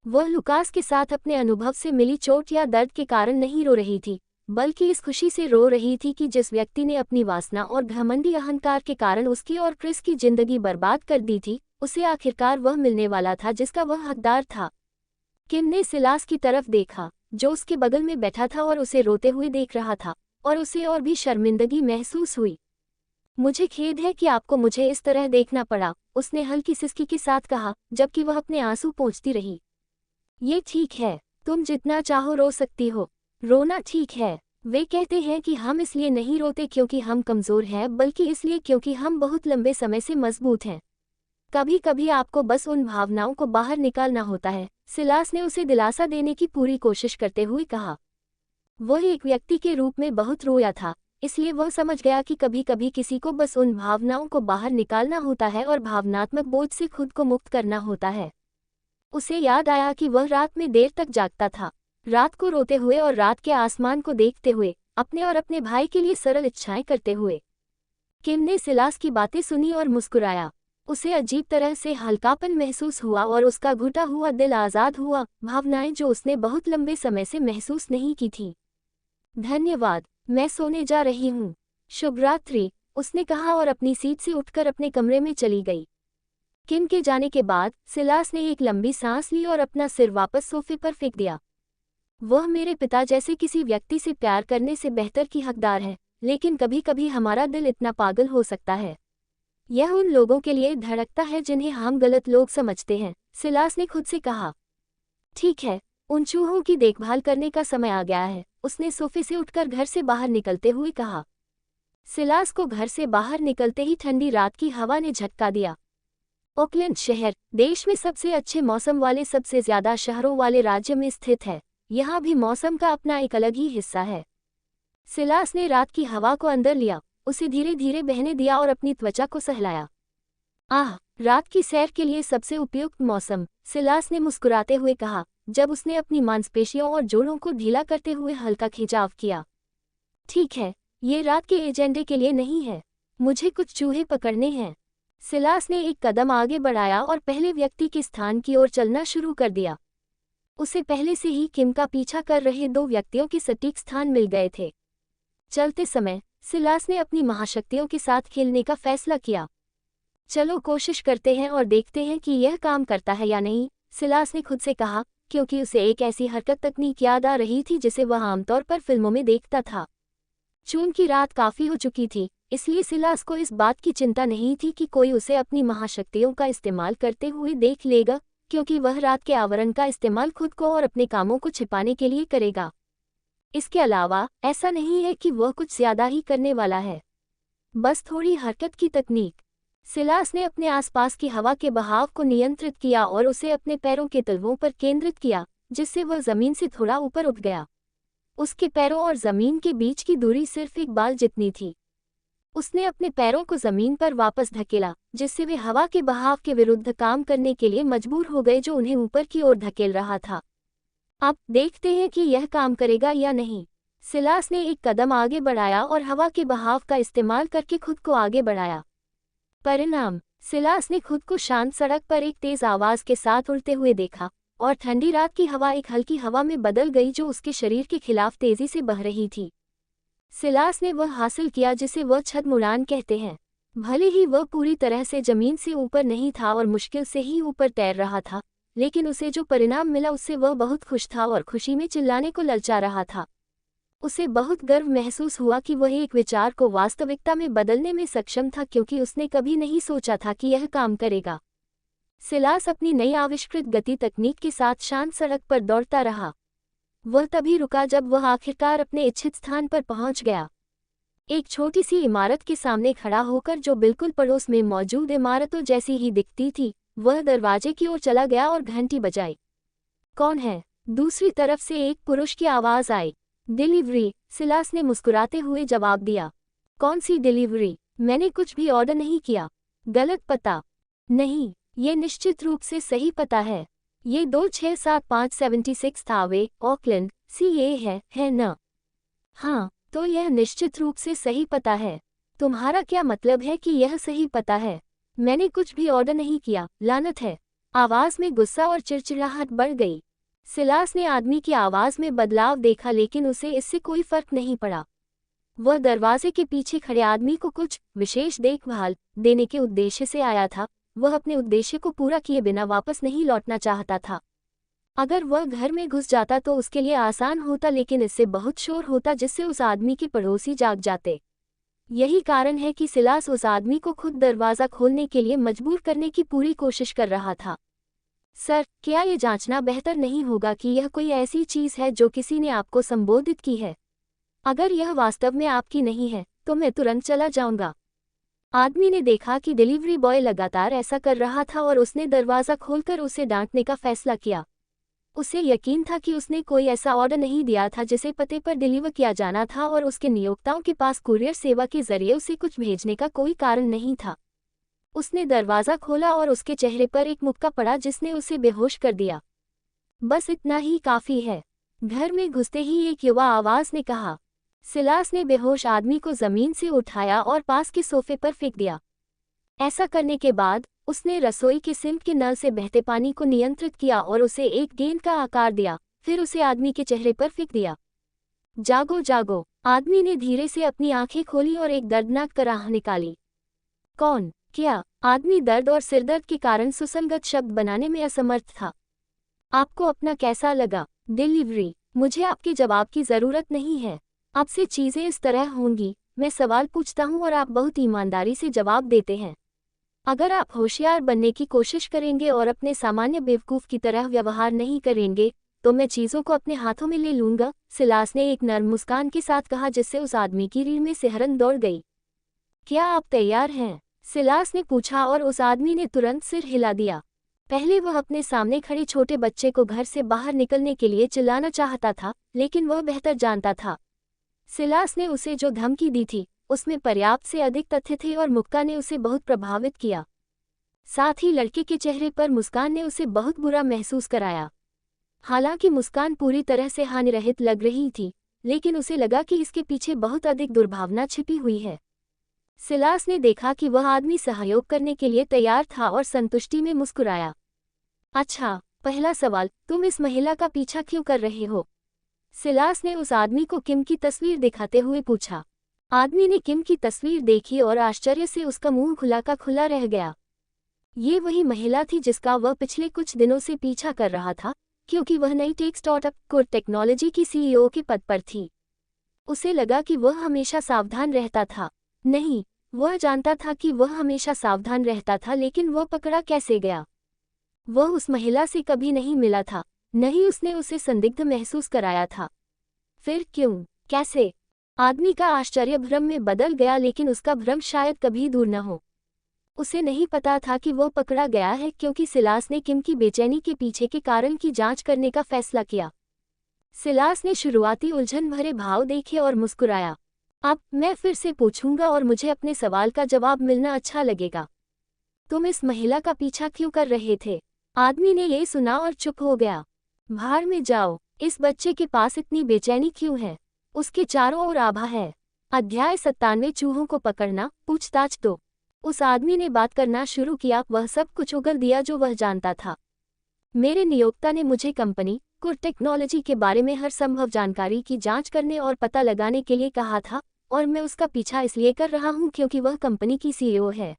वह लुकास के साथ अपने अनुभव से मिली चोट या दर्द के कारण नहीं रो रही थी, बल्कि इस खुशी से रो रही थी कि जिस व्यक्ति ने अपनी वासना और घमंडी अहंकार के कारण उसकी और क्रिस की जिंदगी बर्बाद कर दी थी, उसे आखिरकार वह मिलने वाला था जिसका वह हकदार था। किम ने सिलास की तरफ देखा, जो उसके बगल में बैठा था और उसे रोते हुए देख रहा था, और उसे और भी शर्मिंदगी महसूस हुई। मुझे खेद है कि आपको मुझे इस तरह देखना पड़ा, उसने हल्की सिसकी के साथ कहा, जबकि वह अपने आंसू पोंछती रही। ये ठीक है, तुम जितना चाहो रो सकती हो। रोना ठीक है। वे कहते हैं कि हम इसलिए नहीं रोते क्योंकि हम कमज़ोर हैं, बल्कि इसलिए क्योंकि हम बहुत लंबे समय से मजबूत हैं। कभी कभी आपको बस उन भावनाओं को बाहर निकालना होता है, सिलास ने उसे दिलासा देने की पूरी कोशिश करते हुए कहा। वह एक व्यक्ति के रूप में बहुत रोया था, इसलिए वह समझ गया कि कभी कभी किसी को बस उन भावनाओं को बाहर निकालना होता है और भावनात्मक बोझ से खुद को मुक्त करना होता है। उसे याद आया कि वह रात में देर तक जागता था, रात को रोते हुए और रात के आसमान को देखते हुए, अपने और अपने भाई के लिए सरल इच्छाएं करते हुए। किम ने सिलास की बातें सुनी और मुस्कुराया। उसे अजीब तरह से हल्कापन महसूस हुआ और उसका घुटा हुआ दिल आज़ाद हुआ, भावनाएं जो उसने बहुत लंबे समय से महसूस नहीं की थी। धन्यवाद, मैं सोने जा रही हूँ। शुभ रात्रि, उसने कहा और अपनी सीट से उठकर अपने कमरे में चली गई। किम के जाने के बाद सिलास ने एक लंबी सांस ली और अपना सिर वापस सोफे पर फेंक दिया। वह मेरे पिता जैसे किसी व्यक्ति से प्यार करने से बेहतर की हकदार है, लेकिन कभी कभी हमारा दिल इतना पागल हो सकता है। यह उन लोगों के लिए धड़कता है जिन्हें हम गलत लोग समझते हैं, सिलास ने खुद से कहा। ठीक है, उन चूहों की देखभाल करने का समय आ गया है, उसने सोफे से उठकर घर से बाहर निकलते हुए कहा। सिलास को घर से बाहर निकलते ही ठंडी रात की हवा ने झटका दिया। ओकलैंड शहर देश में सबसे अच्छे मौसम वाले सबसे ज्यादा शहरों वाले राज्य में स्थित है। यहाँ भी मौसम का अपना एक अलग ही हिस्सा है। सिलास ने रात की हवा को अंदर लिया, उसे धीरे धीरे बहने दिया और अपनी त्वचा को सहलाया। आह, रात की सैर के लिए सबसे उपयुक्त मौसम, सिलास ने मुस्कुराते हुए कहा, जब उसने अपनी मांसपेशियों और जोड़ों को ढीला करते हुए हल्का खिंचाव किया। ठीक है, ये रात के एजेंडे के लिए नहीं है, मुझे कुछ चूहे पकड़ने हैं। सिलास ने एक कदम आगे बढ़ाया और पहले व्यक्ति के स्थान की ओर चलना शुरू कर दिया। उसे पहले से ही किम का पीछा कर रहे दो व्यक्तियों के सटीक स्थान मिल गए थे। चलते समय सिलास ने अपनी महाशक्तियों के साथ खेलने का फैसला किया। चलो कोशिश करते हैं और देखते हैं कि यह काम करता है या नहीं, सिलास ने खुद से कहा, क्योंकि उसे एक ऐसी हरकत तकनीक याद आ रही थी जिसे वह आमतौर पर फिल्मों में देखता था। चूंकि रात काफी हो चुकी थी, इसलिए सिलास को इस बात की चिंता नहीं थी कि कोई उसे अपनी महाशक्तियों का इस्तेमाल करते हुए देख लेगा, क्योंकि वह रात के आवरण का इस्तेमाल खुद को और अपने कामों को छिपाने के लिए करेगा। इसके अलावा ऐसा नहीं है कि वह कुछ ज्यादा ही करने वाला है, बस थोड़ी हरकत की तकनीक। सिलास ने अपने आसपास की हवा के बहाव को नियंत्रित किया और उसे अपने पैरों के तलवों पर केंद्रित किया, जिससे वह जमीन से थोड़ा ऊपर उठ गया। उसके पैरों और जमीन के बीच की दूरी सिर्फ एक बाल जितनी थी। उसने अपने पैरों को जमीन पर वापस धकेला, जिससे वे हवा के बहाव के विरुद्ध काम करने के लिए मजबूर हो गए जो उन्हें ऊपर की ओर धकेल रहा था। अब देखते हैं कि यह काम करेगा या नहीं। सिलास ने एक कदम आगे बढ़ाया और हवा के बहाव का इस्तेमाल करके खुद को आगे बढ़ाया। परिणाम, सिलास ने खुद को शांत सड़क पर एक तेज आवाज के साथ उड़ते हुए देखा और ठंडी रात की हवा एक हल्की हवा में बदल गई जो उसके शरीर के खिलाफ तेजी से बह रही थी। सिलास ने वह हासिल किया जिसे वह छद्म उड़ान कहते हैं। भले ही वह पूरी तरह से जमीन से ऊपर नहीं था और मुश्किल से ही ऊपर तैर रहा था, लेकिन उसे जो परिणाम मिला उससे वह बहुत खुश था और खुशी में चिल्लाने को ललचा रहा था। उसे बहुत गर्व महसूस हुआ कि वह एक विचार को वास्तविकता में बदलने में सक्षम था, क्योंकि उसने कभी नहीं सोचा था कि यह काम करेगा। सिलास अपनी नई आविष्कृत गति तकनीक के साथ शांत सड़क पर दौड़ता रहा। वह तभी रुका जब वह आखिरकार अपने इच्छित स्थान पर पहुंच गया। एक छोटी सी इमारत के सामने खड़ा होकर, जो बिल्कुल पड़ोस में मौजूद इमारतों जैसी ही दिखती थी, वह दरवाजे की ओर चला गया और घंटी बजाई। कौन है? दूसरी तरफ से एक पुरुष की आवाज आई। डिलीवरी, सिलास ने मुस्कुराते हुए जवाब दिया। कौन सी डिलीवरी? मैंने कुछ भी ऑर्डर नहीं किया। गलत पता। नहीं, ये निश्चित रूप से सही पता है। ये 26757 थावे, ऑकलैंड, CA है न? हाँ, तो यह निश्चित रूप से सही पता है। तुम्हारा क्या मतलब है कि यह सही पता है? मैंने कुछ भी ऑर्डर नहीं किया, लानत है। आवाज में गुस्सा और चिड़चिड़ाहट बढ़ गई। सिलास ने आदमी की आवाज में बदलाव देखा, लेकिन उसे इससे कोई फर्क नहीं पड़ा। वह दरवाजे के पीछे खड़े आदमी को कुछ विशेष देखभाल देने के उद्देश्य से आया था। वह अपने उद्देश्य को पूरा किए बिना वापस नहीं लौटना चाहता था। अगर वह घर में घुस जाता तो उसके लिए आसान होता, लेकिन इससे बहुत शोर होता जिससे उस आदमी के पड़ोसी जाग जाते। यही कारण है कि सिलास उस आदमी को खुद दरवाज़ा खोलने के लिए मजबूर करने की पूरी कोशिश कर रहा था। सर, क्या ये जांचना बेहतर नहीं होगा कि यह कोई ऐसी चीज़ है जो किसी ने आपको संबोधित की है? अगर यह वास्तव में आपकी नहीं है तो मैं तुरंत चला जाऊंगा। आदमी ने देखा कि डिलीवरी बॉय लगातार ऐसा कर रहा था और उसने दरवाज़ा खोलकर उसे डांटने का फैसला किया। उसे यकीन था कि उसने कोई ऐसा ऑर्डर नहीं दिया था जिसे पते पर डिलीवर किया जाना था और उसके नियोक्ताओं के पास कुरियर सेवा के जरिए उसे कुछ भेजने का कोई कारण नहीं था। उसने दरवाज़ा खोला और उसके चेहरे पर एक मुक्का पड़ा जिसने उसे बेहोश कर दिया। बस इतना ही काफ़ी है, घर में घुसते ही एक युवा आवाज़ ने कहा। सिलास ने बेहोश आदमी को ज़मीन से उठाया और पास के सोफे पर फेंक दिया। ऐसा करने के बाद उसने रसोई के सिंक के नल से बहते पानी को नियंत्रित किया और उसे एक गेंद का आकार दिया, फिर उसे आदमी के चेहरे पर फेंक दिया। जागो जागो, आदमी ने धीरे से अपनी आंखें खोली और एक दर्दनाक कराह निकाली। कौन? क्या? आदमी दर्द और सिरदर्द के कारण सुसंगत शब्द बनाने में असमर्थ था। आपको अपना कैसा लगा? डिलीवरी, मुझे आपके जवाब की ज़रूरत नहीं है। आपसे चीज़ें इस तरह होंगी, मैं सवाल पूछता हूँ और आप बहुत ईमानदारी से जवाब देते हैं। अगर आप होशियार बनने की कोशिश करेंगे और अपने सामान्य बेवकूफ़ की तरह व्यवहार नहीं करेंगे तो मैं चीज़ों को अपने हाथों में ले लूँगा, सिलास ने एक नर्म मुस्कान के साथ कहा, जिससे उस आदमी की रीढ़ में सिहरन दौड़ गई। क्या आप तैयार हैं? सिलास ने पूछा और उस आदमी ने तुरंत सिर हिला दिया। पहले वह अपने सामने खड़े छोटे बच्चे को घर से बाहर निकलने के लिए चिल्लाना चाहता था, लेकिन वह बेहतर जानता था सिलास ने उसे जो धमकी दी थी उसमें पर्याप्त से अधिक तथ्य थे और मुक्का ने उसे बहुत प्रभावित किया। साथ ही लड़के के चेहरे पर मुस्कान ने उसे बहुत बुरा महसूस कराया। हालांकि मुस्कान पूरी तरह से हानिरहित लग रही थी, लेकिन उसे लगा कि इसके पीछे बहुत अधिक दुर्भावना छिपी हुई है। सिलास ने देखा कि वह आदमी सहयोग करने के लिए तैयार था और संतुष्टि में मुस्कुराया। अच्छा, पहला सवाल, तुम इस महिला का पीछा क्यों कर रहे हो? सिलास ने उस आदमी को किम की तस्वीर दिखाते हुए पूछा। आदमी ने किम की तस्वीर देखी और आश्चर्य से उसका मुंह खुला का खुला रह गया। ये वही महिला थी जिसका वह पिछले कुछ दिनों से पीछा कर रहा था, क्योंकि वह नई टेक स्टार्टअप कोर टेक्नोलॉजी की सीईओ के पद पर थी। उसे लगा कि वह हमेशा सावधान रहता था। नहीं, वह जानता था कि वह हमेशा सावधान रहता था, लेकिन वह पकड़ा कैसे गया? वह उस महिला से कभी नहीं मिला था, नहीं उसने उसे संदिग्ध महसूस कराया था। फिर क्यों, कैसे? आदमी का आश्चर्य भ्रम में बदल गया, लेकिन उसका भ्रम शायद कभी दूर न हो। उसे नहीं पता था कि वह पकड़ा गया है, क्योंकि सिलास ने किम की बेचैनी के पीछे के कारण की जांच करने का फैसला किया। सिलास ने शुरुआती उलझन भरे भाव देखे और मुस्कुराया। अब मैं फिर से पूछूंगा और मुझे अपने सवाल का जवाब मिलना अच्छा लगेगा। तुम इस महिला का पीछा क्यों कर रहे थे? आदमी ने ये सुना और चुप हो गया। भाड़ में जाओ, इस बच्चे के पास इतनी बेचैनी क्यों है? उसके चारों ओर आभा है। अध्याय 97 चूहों को पकड़ना, पूछताछ 2। उस आदमी ने बात करना शुरू किया। वह सब कुछ उगल दिया जो वह जानता था। मेरे नियोक्ता ने मुझे कंपनी कोर टेक्नोलॉजी के बारे में हर संभव जानकारी की जांच करने और पता लगाने के लिए कहा था, और मैं उसका पीछा इसलिए कर रहा हूं क्योंकि वह कंपनी की सीईओ है।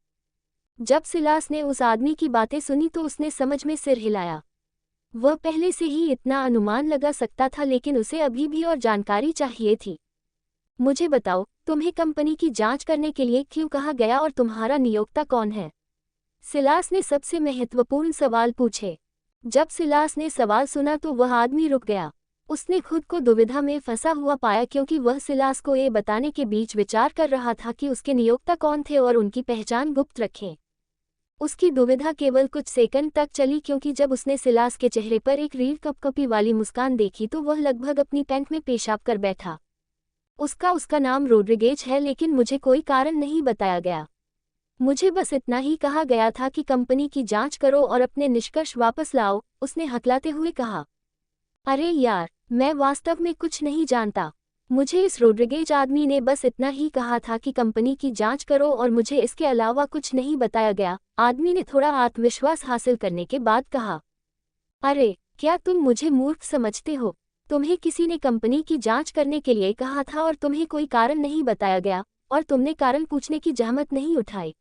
जब सिलास ने उस आदमी की बातें सुनी तो उसने समझ में सिर हिलाया। वह पहले से ही इतना अनुमान लगा सकता था, लेकिन उसे अभी भी और जानकारी चाहिए थी। मुझे बताओ, तुम्हें कंपनी की जांच करने के लिए क्यों कहा गया और तुम्हारा नियोक्ता कौन है? सिलास ने सबसे महत्वपूर्ण सवाल पूछे। जब सिलास ने सवाल सुना तो वह आदमी रुक गया। उसने खुद को दुविधा में फंसा हुआ पाया, क्योंकि वह सिलास को ये बताने के बीच विचार कर रहा था कि उसके नियोक्ता कौन थे और उनकी पहचान गुप्त रखें। उसकी दुविधा केवल कुछ सेकंड तक चली, क्योंकि जब उसने सिलास के चेहरे पर एक रीढ़ कपकपी वाली मुस्कान देखी तो वह लगभग अपनी पैंट में पेशाब कर बैठा। उसका नाम रोड्रिगेज है, लेकिन मुझे कोई कारण नहीं बताया गया। मुझे बस इतना ही कहा गया था कि कंपनी की जांच करो और अपने निष्कर्ष वापस लाओ, उसने हकलाते हुए कहा। अरे यार, मैं वास्तव में कुछ नहीं जानता। मुझे इस रोड्रिगेज आदमी ने बस इतना ही कहा था कि कंपनी की जांच करो और मुझे इसके अलावा कुछ नहीं बताया गया। आदमी ने थोड़ा आत्मविश्वास हासिल करने के बाद कहा। अरे, क्या तुम मुझे मूर्ख समझते हो? तुम्हें किसी ने कंपनी की जांच करने के लिए कहा था और तुम्हें कोई कारण नहीं बताया गया, और तुमने कारण पूछने की जहमत नहीं उठाई।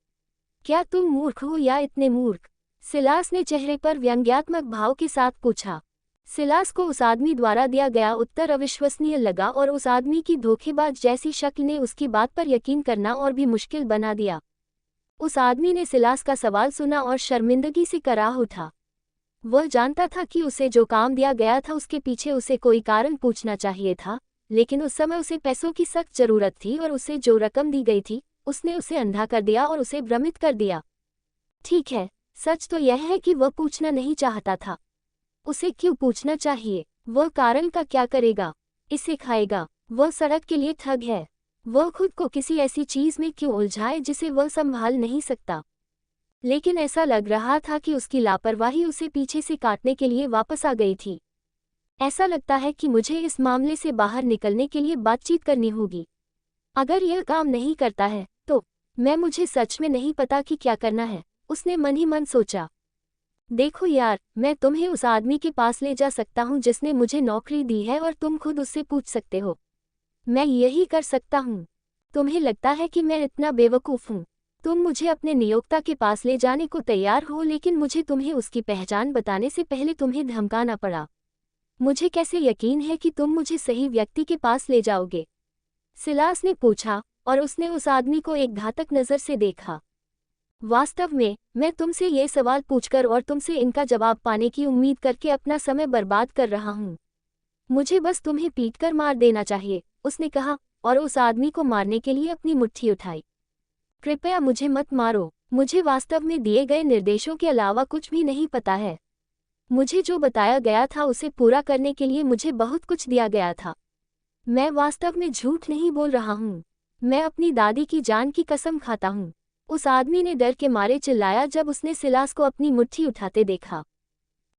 क्या तुम मूर्ख हो या इतने मूर्ख? सिलास ने चेहरे पर व्यंग्यात्मक भाव के साथ पूछा। सिलास को उस आदमी द्वारा दिया गया उत्तर अविश्वसनीय लगा, और उस आदमी की धोखेबाज जैसी शक्ल ने उसकी बात पर यकीन करना और भी मुश्किल बना दिया। उस आदमी ने सिलास का सवाल सुना और शर्मिंदगी से कराह उठा। वह जानता था कि उसे जो काम दिया गया था उसके पीछे उसे कोई कारण पूछना चाहिए था, लेकिन उस समय उसे पैसों की सख्त जरूरत थी और उसे जो रकम दी गई थी उसने उसे अंधा कर दिया और उसे भ्रमित कर दिया। ठीक है, सच तो यह है कि वह पूछना नहीं चाहता था। उसे क्यों पूछना चाहिए? वह कारण का क्या करेगा? इसे खाएगा? वह सड़क के लिए ठग है। वह खुद को किसी ऐसी चीज में क्यों उलझाए जिसे वह संभाल नहीं सकता? लेकिन ऐसा लग रहा था कि उसकी लापरवाही उसे पीछे से काटने के लिए वापस आ गई थी। ऐसा लगता है कि मुझे इस मामले से बाहर निकलने के लिए बातचीत करनी होगी। अगर यह काम नहीं करता है तो मुझे सच में नहीं पता कि क्या करना है, उसने मन ही मन सोचा। देखो यार, मैं तुम्हें उस आदमी के पास ले जा सकता हूं जिसने मुझे नौकरी दी है और तुम खुद उससे पूछ सकते हो। मैं यही कर सकता हूं। तुम्हें लगता है कि मैं इतना बेवकूफ़ हूं? तुम मुझे अपने नियोक्ता के पास ले जाने को तैयार हो, लेकिन मुझे तुम्हें उसकी पहचान बताने से पहले तुम्हें धमकाना पड़ा। मुझे कैसे यकीन है कि तुम मुझे सही व्यक्ति के पास ले जाओगे? सिलास ने पूछा, और उसने उस आदमी को एक घातक नज़र से देखा। वास्तव में, मैं तुमसे ये सवाल पूछकर और तुमसे इनका जवाब पाने की उम्मीद करके अपना समय बर्बाद कर रहा हूँ। मुझे बस तुम्हें पीटकर मार देना चाहिए, उसने कहा, और उस आदमी को मारने के लिए अपनी मुट्ठी उठाई। कृपया मुझे मत मारो। मुझे वास्तव में दिए गए निर्देशों के अलावा कुछ भी नहीं पता है। मुझे जो बताया गया था उसे पूरा करने के लिए मुझे बहुत कुछ दिया गया था। मैं वास्तव में झूठ नहीं बोल रहा हूँ। मैं अपनी दादी की जान की कसम खाता हूँ। उस आदमी ने डर के मारे चिल्लाया जब उसने सिलास को अपनी मुट्ठी उठाते देखा।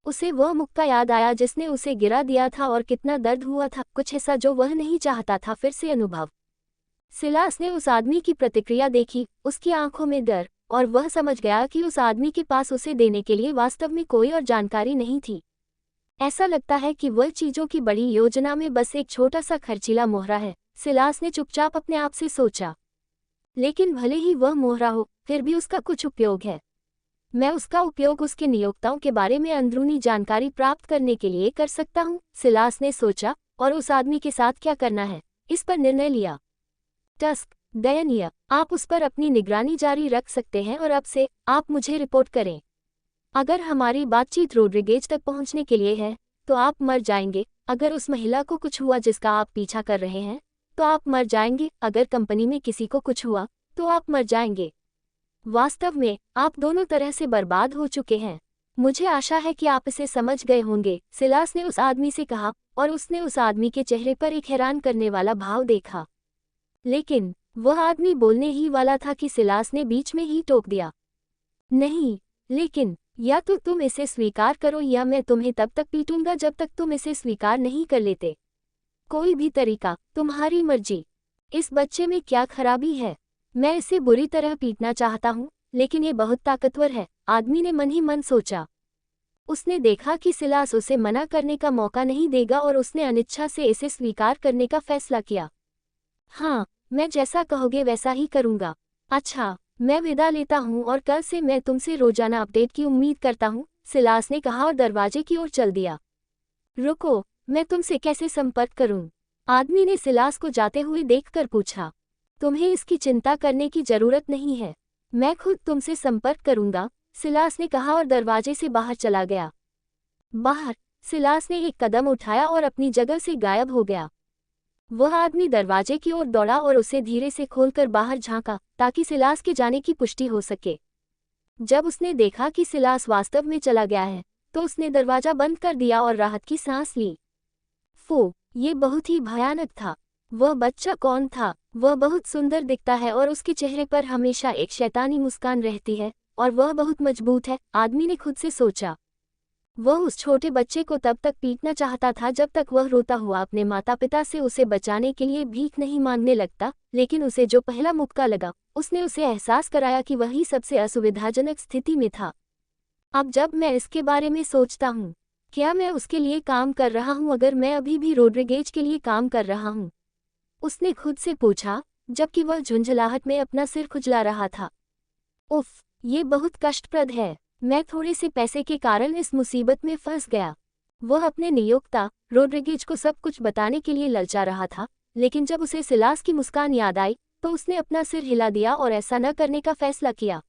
उसे वह मुक्का याद आया जिसने उसे गिरा दिया था और कितना दर्द हुआ था, कुछ ऐसा जो वह नहीं चाहता था फिर से अनुभव। सिलास ने उस आदमी की प्रतिक्रिया देखी, उसकी आंखों में डर, और वह समझ गया कि उस आदमी के पास उसे देने के लिए वास्तव में कोई और जानकारी नहीं थी। ऐसा लगता है कि वह चीजों की बड़ी योजना में बस एक छोटा सा खर्चीला मोहरा है, सिलास ने चुपचाप अपने आप से सोचा। लेकिन भले ही वह मोहरा हो, फिर भी उसका कुछ उपयोग है। मैं उसका उपयोग उसके नियोक्ताओं के बारे में अंदरूनी जानकारी प्राप्त करने के लिए कर सकता हूँ, सिलास ने सोचा, और उस आदमी के साथ क्या करना है, इस पर निर्णय लिया। टस्क, दयनीय, आप उस पर अपनी निगरानी जारी रख सकते हैं और अब से आप मुझे रिपोर्ट करें। अगर हमारी बातचीत रोड्रिगेज तक पहुंचने के लिए है, तो आप मर जाएंगे। अगर उस महिला को कुछ हुआ जिसका आप पीछा कर रहे हैं, तो आप मर जाएंगे। अगर कंपनी में किसी को कुछ हुआ, तो आप मर जाएंगे। वास्तव में आप दोनों तरह से बर्बाद हो चुके हैं। मुझे आशा है कि आप इसे समझ गए होंगे, सिलास ने उस आदमी से कहा, और उसने उस आदमी के चेहरे पर एक हैरान करने वाला भाव देखा। लेकिन वह आदमी बोलने ही वाला था कि सिलास ने बीच में ही टोक दिया। नहीं, लेकिन या तो तुम इसे स्वीकार करो या मैं तुम्हें तब तक पीटूंगा जब तक तुम इसे स्वीकार नहीं कर लेते। कोई भी तरीका, तुम्हारी मर्जी। इस बच्चे में क्या खराबी है? मैं इसे बुरी तरह पीटना चाहता हूँ, लेकिन ये बहुत ताकतवर है, आदमी ने मन ही मन सोचा। उसने देखा कि सिलास उसे मना करने का मौका नहीं देगा और उसने अनिच्छा से इसे स्वीकार करने का फैसला किया। हाँ, मैं जैसा कहोगे वैसा ही करूँगा। अच्छा, मैं विदा लेता हूँ और कल से मैं तुमसे रोजाना अपडेट की उम्मीद करता हूँ, सिलास ने कहा और दरवाजे की ओर चल दिया। रुको, मैं तुमसे कैसे संपर्क करूँ? आदमी ने सिलास को जाते हुए देखकर पूछा। तुम्हें इसकी चिंता करने की जरूरत नहीं है, मैं खुद तुमसे संपर्क करूंगा, सिलास ने कहा और दरवाजे से बाहर चला गया। बाहर, सिलास ने एक कदम उठाया और अपनी जगह से गायब हो गया। वह आदमी दरवाजे की ओर दौड़ा और उसे धीरे से खोलकर बाहर झांका, ताकि सिलास के जाने की पुष्टि हो सके। जब उसने देखा कि सिलास वास्तव में चला गया है, तो उसने दरवाजा बंद कर दिया और राहत की सांस ली। फो, ये बहुत ही भयानक था। वह बच्चा कौन था? वह बहुत सुंदर दिखता है और उसके चेहरे पर हमेशा एक शैतानी मुस्कान रहती है, और वह बहुत मजबूत है, आदमी ने खुद से सोचा। वह उस छोटे बच्चे को तब तक पीटना चाहता था जब तक वह रोता हुआ अपने माता पिता से उसे बचाने के लिए भीख नहीं मांगने लगता, लेकिन उसे जो पहला मुक्का लगा, उसने उसे एहसास कराया कि वही सबसे असुविधाजनक स्थिति में था। अब जब मैं इसके बारे में सोचता हूँ, क्या मैं उसके लिए काम कर रहा हूँ अगर मैं अभी भी रोड्रिगेज के लिए काम कर रहा हूँ? उसने खुद से पूछा, जबकि वह झुंझलाहट में अपना सिर खुजला रहा था। उफ, ये बहुत कष्टप्रद है। मैं थोड़े से पैसे के कारण इस मुसीबत में फंस गया। वह अपने नियोक्ता रोड्रिगेज को सब कुछ बताने के लिए ललचा रहा था, लेकिन जब उसे सिलास की मुस्कान याद आई, तो उसने अपना सिर हिला दिया और ऐसा न करने का फैसला किया।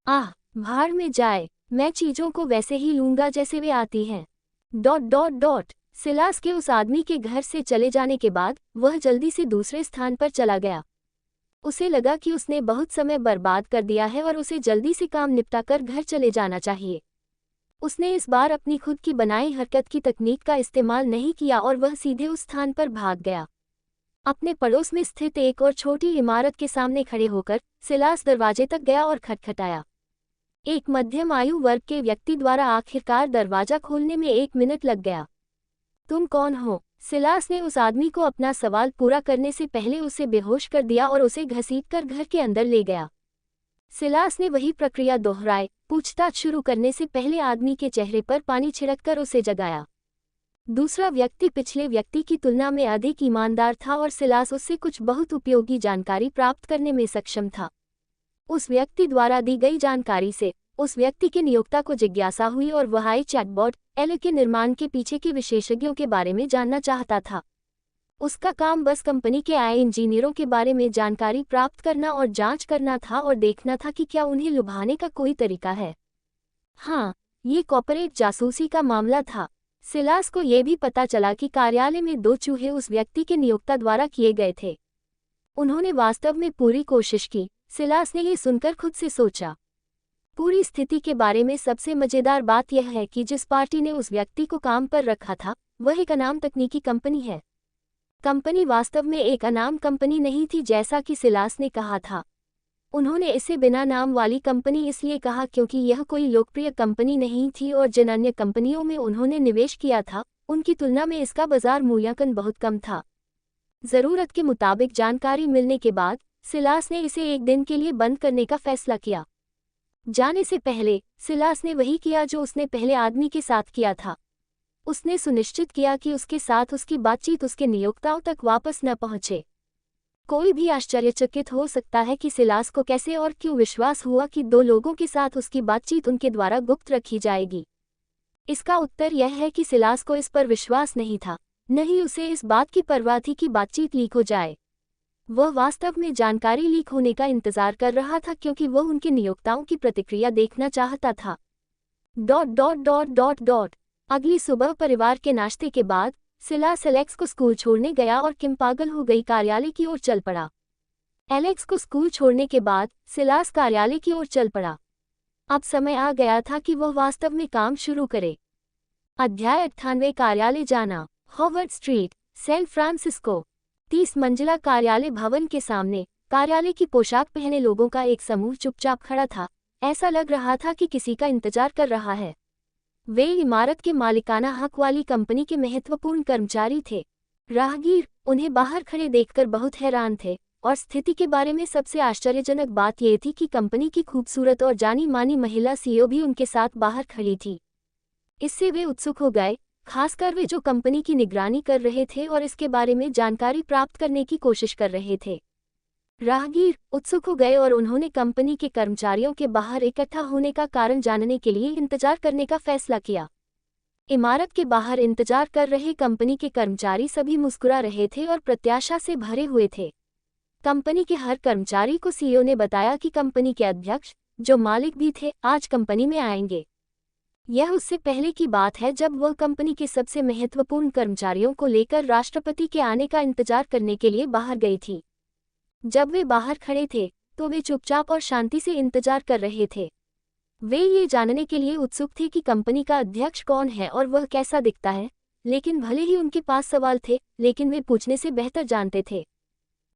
आह, भाड़ में जाए, मैं चीजों को वैसे ही लूंगा जैसे वे आती हैं। ... सिलास के उस आदमी के घर से चले जाने के बाद वह जल्दी से दूसरे स्थान पर चला गया। उसे लगा कि उसने बहुत समय बर्बाद कर दिया है और उसे जल्दी से काम निपटाकर घर चले जाना चाहिए। उसने इस बार अपनी खुद की बनाई हरकत की तकनीक का इस्तेमाल नहीं किया और वह सीधे उस स्थान पर भाग गया। अपने पड़ोस में स्थित एक और छोटी इमारत के सामने खड़े होकर सिलास दरवाजे तक गया और खटखटाया। एक मध्यम आयु वर्ग के व्यक्ति द्वारा आखिरकार दरवाजा खोलने में 1 मिनट लग गया। तुम कौन हो? सिलास ने उस आदमी को अपना सवाल पूरा करने से पहले उसे बेहोश कर दिया और उसे घसीटकर घर के अंदर ले गया। सिलास ने वही प्रक्रिया दोहराई, पूछताछ शुरू करने से पहले आदमी के चेहरे पर पानी छिड़ककर उसे जगाया। दूसरा व्यक्ति पिछले व्यक्ति की तुलना में अधिक ईमानदार था और सिलास उससे कुछ बहुत उपयोगी जानकारी प्राप्त करने में सक्षम था। उस व्यक्ति द्वारा दी गई जानकारी से उस व्यक्ति के नियोक्ता को जिज्ञासा हुई और वह आई चैटबॉट एल के निर्माण के पीछे के विशेषज्ञों के बारे में जानना चाहता था। उसका काम बस कंपनी के AI इंजीनियरों के बारे में जानकारी प्राप्त करना और जांच करना था और देखना था कि क्या उन्हें लुभाने का कोई तरीका है। हाँ, ये कॉर्पोरेट जासूसी का मामला था। सिलास को यह भी पता चला कि कार्यालय में 2 चूहे उस व्यक्ति के नियोक्ता द्वारा किए गए थे। उन्होंने वास्तव में पूरी कोशिश की, सिलास ने यह सुनकर खुद से सोचा। पूरी स्थिति के बारे में सबसे मजेदार बात यह है कि जिस पार्टी ने उस व्यक्ति को काम पर रखा था, वह एक अनाम तकनीकी कंपनी है। कंपनी वास्तव में एक अनाम कंपनी नहीं थी जैसा कि सिलास ने कहा था। उन्होंने इसे बिना नाम वाली कंपनी इसलिए कहा क्योंकि यह कोई लोकप्रिय कंपनी नहीं थी और जिन अन्य कंपनियों में उन्होंने निवेश किया था, उनकी तुलना में इसका बाजार मूल्यांकन बहुत कम था। जरूरत के मुताबिक जानकारी मिलने के बाद सिलास ने इसे 1 दिन के लिए बंद करने का फैसला किया। जाने से पहले सिलास ने वही किया जो उसने पहले आदमी के साथ किया था। उसने सुनिश्चित किया कि उसके साथ उसकी बातचीत उसके नियोक्ताओं तक वापस न पहुंचे। कोई भी आश्चर्यचकित हो सकता है कि सिलास को कैसे और क्यों विश्वास हुआ कि दो लोगों के साथ उसकी बातचीत उनके द्वारा गुप्त रखी जाएगी। इसका उत्तर यह है कि सिलास को इस पर विश्वास नहीं था, न ही उसे इस बात की परवाह थी कि बातचीत लीक हो जाए। वह वास्तव में जानकारी लीक होने का इंतजार कर रहा था क्योंकि वह उनके नियोक्ताओं की प्रतिक्रिया देखना चाहता था। अगली सुबह परिवार के नाश्ते के बाद सिलास एलेक्स को स्कूल छोड़ने गया और किम पागल हो गई कार्यालय की ओर चल पड़ा। एलेक्स को स्कूल छोड़ने के बाद सिलास कार्यालय की ओर चल पड़ा। अब समय आ गया था कि वह वास्तव में काम शुरू करे। अध्याय 98 कार्यालय जाना। Howard street, San Francisco. 30 मंजिला कार्यालय भवन के सामने कार्यालय की पोशाक पहने लोगों का एक समूह चुपचाप खड़ा था। ऐसा लग रहा था कि किसी का इंतजार कर रहा है। वे इमारत के मालिकाना हक वाली कंपनी के महत्वपूर्ण कर्मचारी थे। राहगीर उन्हें बाहर खड़े देखकर बहुत हैरान थे, और स्थिति के बारे में सबसे आश्चर्यजनक बात यह थी कि कंपनी की खूबसूरत और जानी मानी महिला सीईओ भी उनके साथ बाहर खड़ी थी। इससे वे उत्सुक हो गए, खासकर वे जो कंपनी की निगरानी कर रहे थे और इसके बारे में जानकारी प्राप्त करने की कोशिश कर रहे थे। राहगीर उत्सुक हो गए और उन्होंने कंपनी के कर्मचारियों के बाहर इकट्ठा होने का कारण जानने के लिए इंतजार करने का फैसला किया। इमारत के बाहर इंतजार कर रहे कंपनी के कर्मचारी सभी मुस्कुरा रहे थे और प्रत्याशा से भरे हुए थे। कंपनी के हर कर्मचारी को सीईओ ने बताया कि कंपनी के अध्यक्ष, जो मालिक भी थे, आज कंपनी में आएंगे। यह उससे पहले की बात है जब वह कंपनी के सबसे महत्वपूर्ण कर्मचारियों को लेकर राष्ट्रपति के आने का इंतजार करने के लिए बाहर गई थी। जब वे बाहर खड़े थे तो वे चुपचाप और शांति से इंतजार कर रहे थे। वे ये जानने के लिए उत्सुक थे कि कंपनी का अध्यक्ष कौन है और वह कैसा दिखता है, लेकिन भले ही उनके पास सवाल थे, लेकिन वे पूछने से बेहतर जानते थे।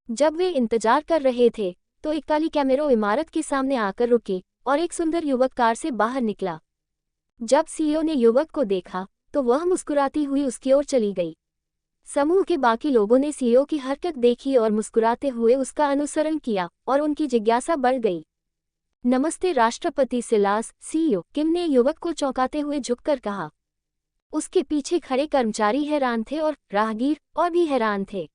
जब वे इंतजार कर रहे थे तो एक काली कैमेरो इमारत के सामने आकर रुकी और एक सुंदर युवक कार से बाहर निकला। जब सीईओ ने युवक को देखा तो वह मुस्कुराती हुई उसकी ओर चली गई। समूह के बाकी लोगों ने सीईओ की हरकत देखी और मुस्कुराते हुए उसका अनुसरण किया और उनकी जिज्ञासा बढ़ गई। नमस्ते राष्ट्रपति सिलास, सीईओ किम ने युवक को चौंकाते हुए झुककर कहा। उसके पीछे खड़े कर्मचारी हैरान थे और राहगीर और भी हैरान थे।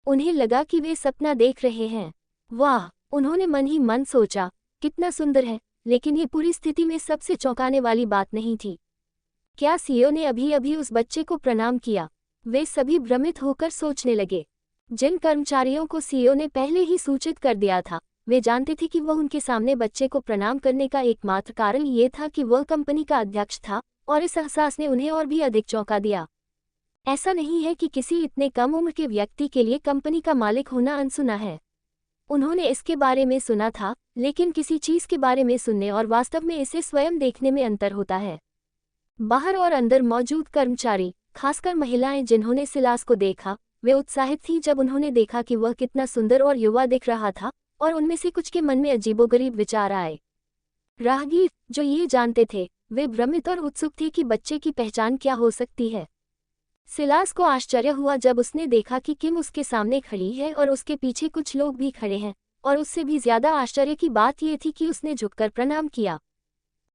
उन्हें लगा कि वे सपना देख रहे हैं। वाह, उन्होंने मन ही मन सोचा, कितना सुंदर है। लेकिन ये पूरी स्थिति में सबसे चौंकाने वाली बात नहीं थी। क्या सीईओ ने अभी अभी उस बच्चे को प्रणाम किया? वे सभी भ्रमित होकर सोचने लगे। जिन कर्मचारियों को सीईओ ने पहले ही सूचित कर दिया था, वे जानते थे कि वह उनके सामने बच्चे को प्रणाम करने का एकमात्र कारण ये था कि वह कंपनी का अध्यक्ष था, और इस एहसास ने उन्हें और भी अधिक चौंका दिया। ऐसा नहीं है कि किसी इतने कम उम्र के व्यक्ति के लिए कंपनी का मालिक होना अनसुना है। उन्होंने इसके बारे में सुना था, लेकिन किसी चीज के बारे में सुनने और वास्तव में इसे स्वयं देखने में अंतर होता है। बाहर और अंदर मौजूद कर्मचारी, खासकर महिलाएं जिन्होंने सिलास को देखा, वे उत्साहित थीं जब उन्होंने देखा कि वह कितना सुंदर और युवा दिख रहा था, और उनमें से कुछ के मन में अजीबोगरीब विचार आए। राहगीर, जो ये जानते थे, वे भ्रमित और उत्सुक थे कि बच्चे की पहचान क्या हो सकती है। सिलास को आश्चर्य हुआ जब उसने देखा कि किम उसके सामने खड़ी है और उसके पीछे कुछ लोग भी खड़े हैं, और उससे भी ज्यादा आश्चर्य की बात यह थी कि उसने झुककर प्रणाम किया।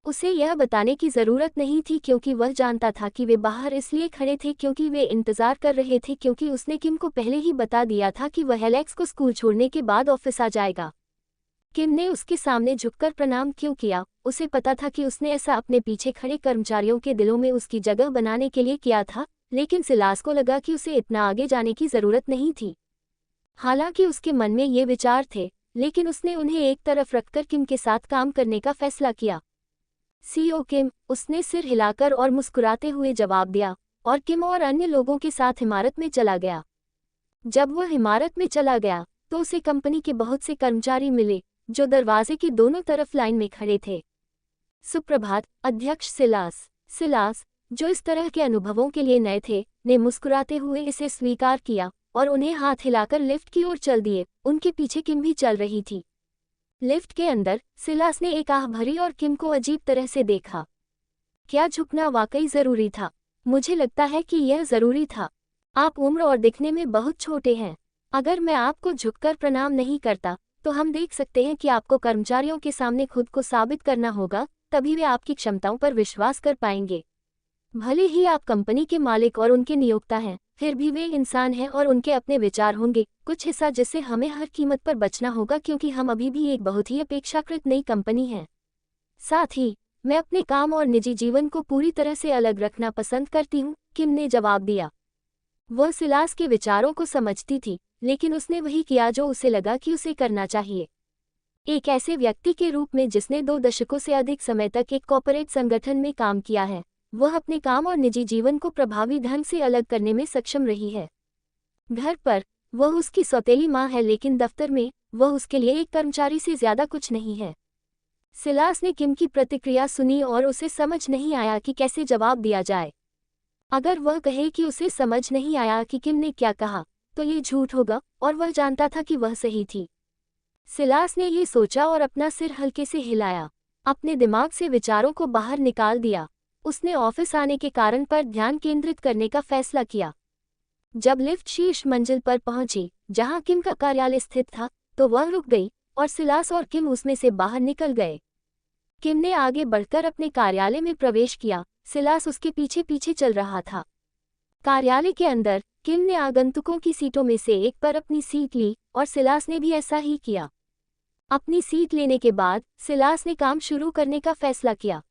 उसे यह बताने की जरूरत नहीं थी क्योंकि वह जानता था कि वे बाहर इसलिए खड़े थे क्योंकि वे इंतजार कर रहे थे, क्योंकि उसने किम को पहले ही बता दिया था कि वह एलेक्स को स्कूल छोड़ने के बाद ऑफिस आ जाएगा। किम ने उसके सामने झुककर प्रणाम क्यों किया? उसे पता था कि उसने ऐसा अपने पीछे खड़े कर्मचारियों के दिलों में उसकी जगह बनाने के लिए किया था, लेकिन सिलास को लगा कि उसे इतना आगे जाने की जरूरत नहीं थी। हालांकि उसके मन में ये विचार थे, लेकिन उसने उन्हें एक तरफ रखकर किम के साथ काम करने का फैसला किया। सीईओ किम, उसने सिर हिलाकर और मुस्कुराते हुए जवाब दिया, और किम और अन्य लोगों के साथ इमारत में चला गया। जब वह इमारत में चला गया तो उसे कंपनी के बहुत से कर्मचारी मिले जो दरवाजे की दोनों तरफ लाइन में खड़े थे। सुप्रभात अध्यक्ष सिलास। सिलास, जो इस तरह के अनुभवों के लिए नए थे, ने मुस्कुराते हुए इसे स्वीकार किया और उन्हें हाथ हिलाकर लिफ्ट की ओर चल दिए। उनके पीछे किम भी चल रही थी। लिफ्ट के अंदर सिलास ने एक आह भरी और किम को अजीब तरह से देखा। क्या झुकना वाकई जरूरी था? मुझे लगता है कि यह जरूरी था। आप उम्र और दिखने में बहुत छोटे हैं। अगर मैं आपको झुककर प्रणाम नहीं करता तो हम देख सकते हैं कि आपको कर्मचारियों के सामने खुद को साबित करना होगा, तभी वे आपकी क्षमताओं पर विश्वास कर पाएंगे। भले ही आप कंपनी के मालिक और उनके नियोक्ता हैं, फिर भी वे इंसान हैं और उनके अपने विचार होंगे, कुछ हिस्सा जिससे हमें हर कीमत पर बचना होगा क्योंकि हम अभी भी एक बहुत ही अपेक्षाकृत नई कंपनी हैं। साथ ही मैं अपने काम और निजी जीवन को पूरी तरह से अलग रखना पसंद करती हूँ, किम ने जवाब दिया। वह सिलास के विचारों को समझती थी, लेकिन उसने वही किया जो उसे लगा कि उसे करना चाहिए। एक ऐसे व्यक्ति के रूप में जिसने 2 दशकों से अधिक समय तक एक कॉर्पोरेट संगठन में काम किया है, वह अपने काम और निजी जीवन को प्रभावी ढंग से अलग करने में सक्षम रही है। घर पर वह उसकी सौतेली माँ है, लेकिन दफ्तर में वह उसके लिए एक कर्मचारी से ज्यादा कुछ नहीं है। सिलास ने किम की प्रतिक्रिया सुनी और उसे समझ नहीं आया कि कैसे जवाब दिया जाए। अगर वह कहे कि उसे समझ नहीं आया कि किम ने क्या कहा, तो ये झूठ होगा, और वह जानता था कि वह सही थी। सिलास ने ये सोचा और अपना सिर हल्के से हिलाया, अपने दिमाग से विचारों को बाहर निकाल दिया। उसने ऑफिस आने के कारण पर ध्यान केंद्रित करने का फैसला किया। जब लिफ्ट शीर्ष मंजिल पर पहुंची, जहां किम का कार्यालय स्थित था, तो वह रुक गई और सिलास और किम उसमें से बाहर निकल गए। किम ने आगे बढ़कर अपने कार्यालय में प्रवेश किया, सिलास उसके पीछे पीछे चल रहा था। कार्यालय के अंदर किम ने आगंतुकों की सीटों में से एक पर अपनी सीट ली और सिलास ने भी ऐसा ही किया। अपनी सीट लेने के बाद सिलास ने काम शुरू करने का फैसला किया।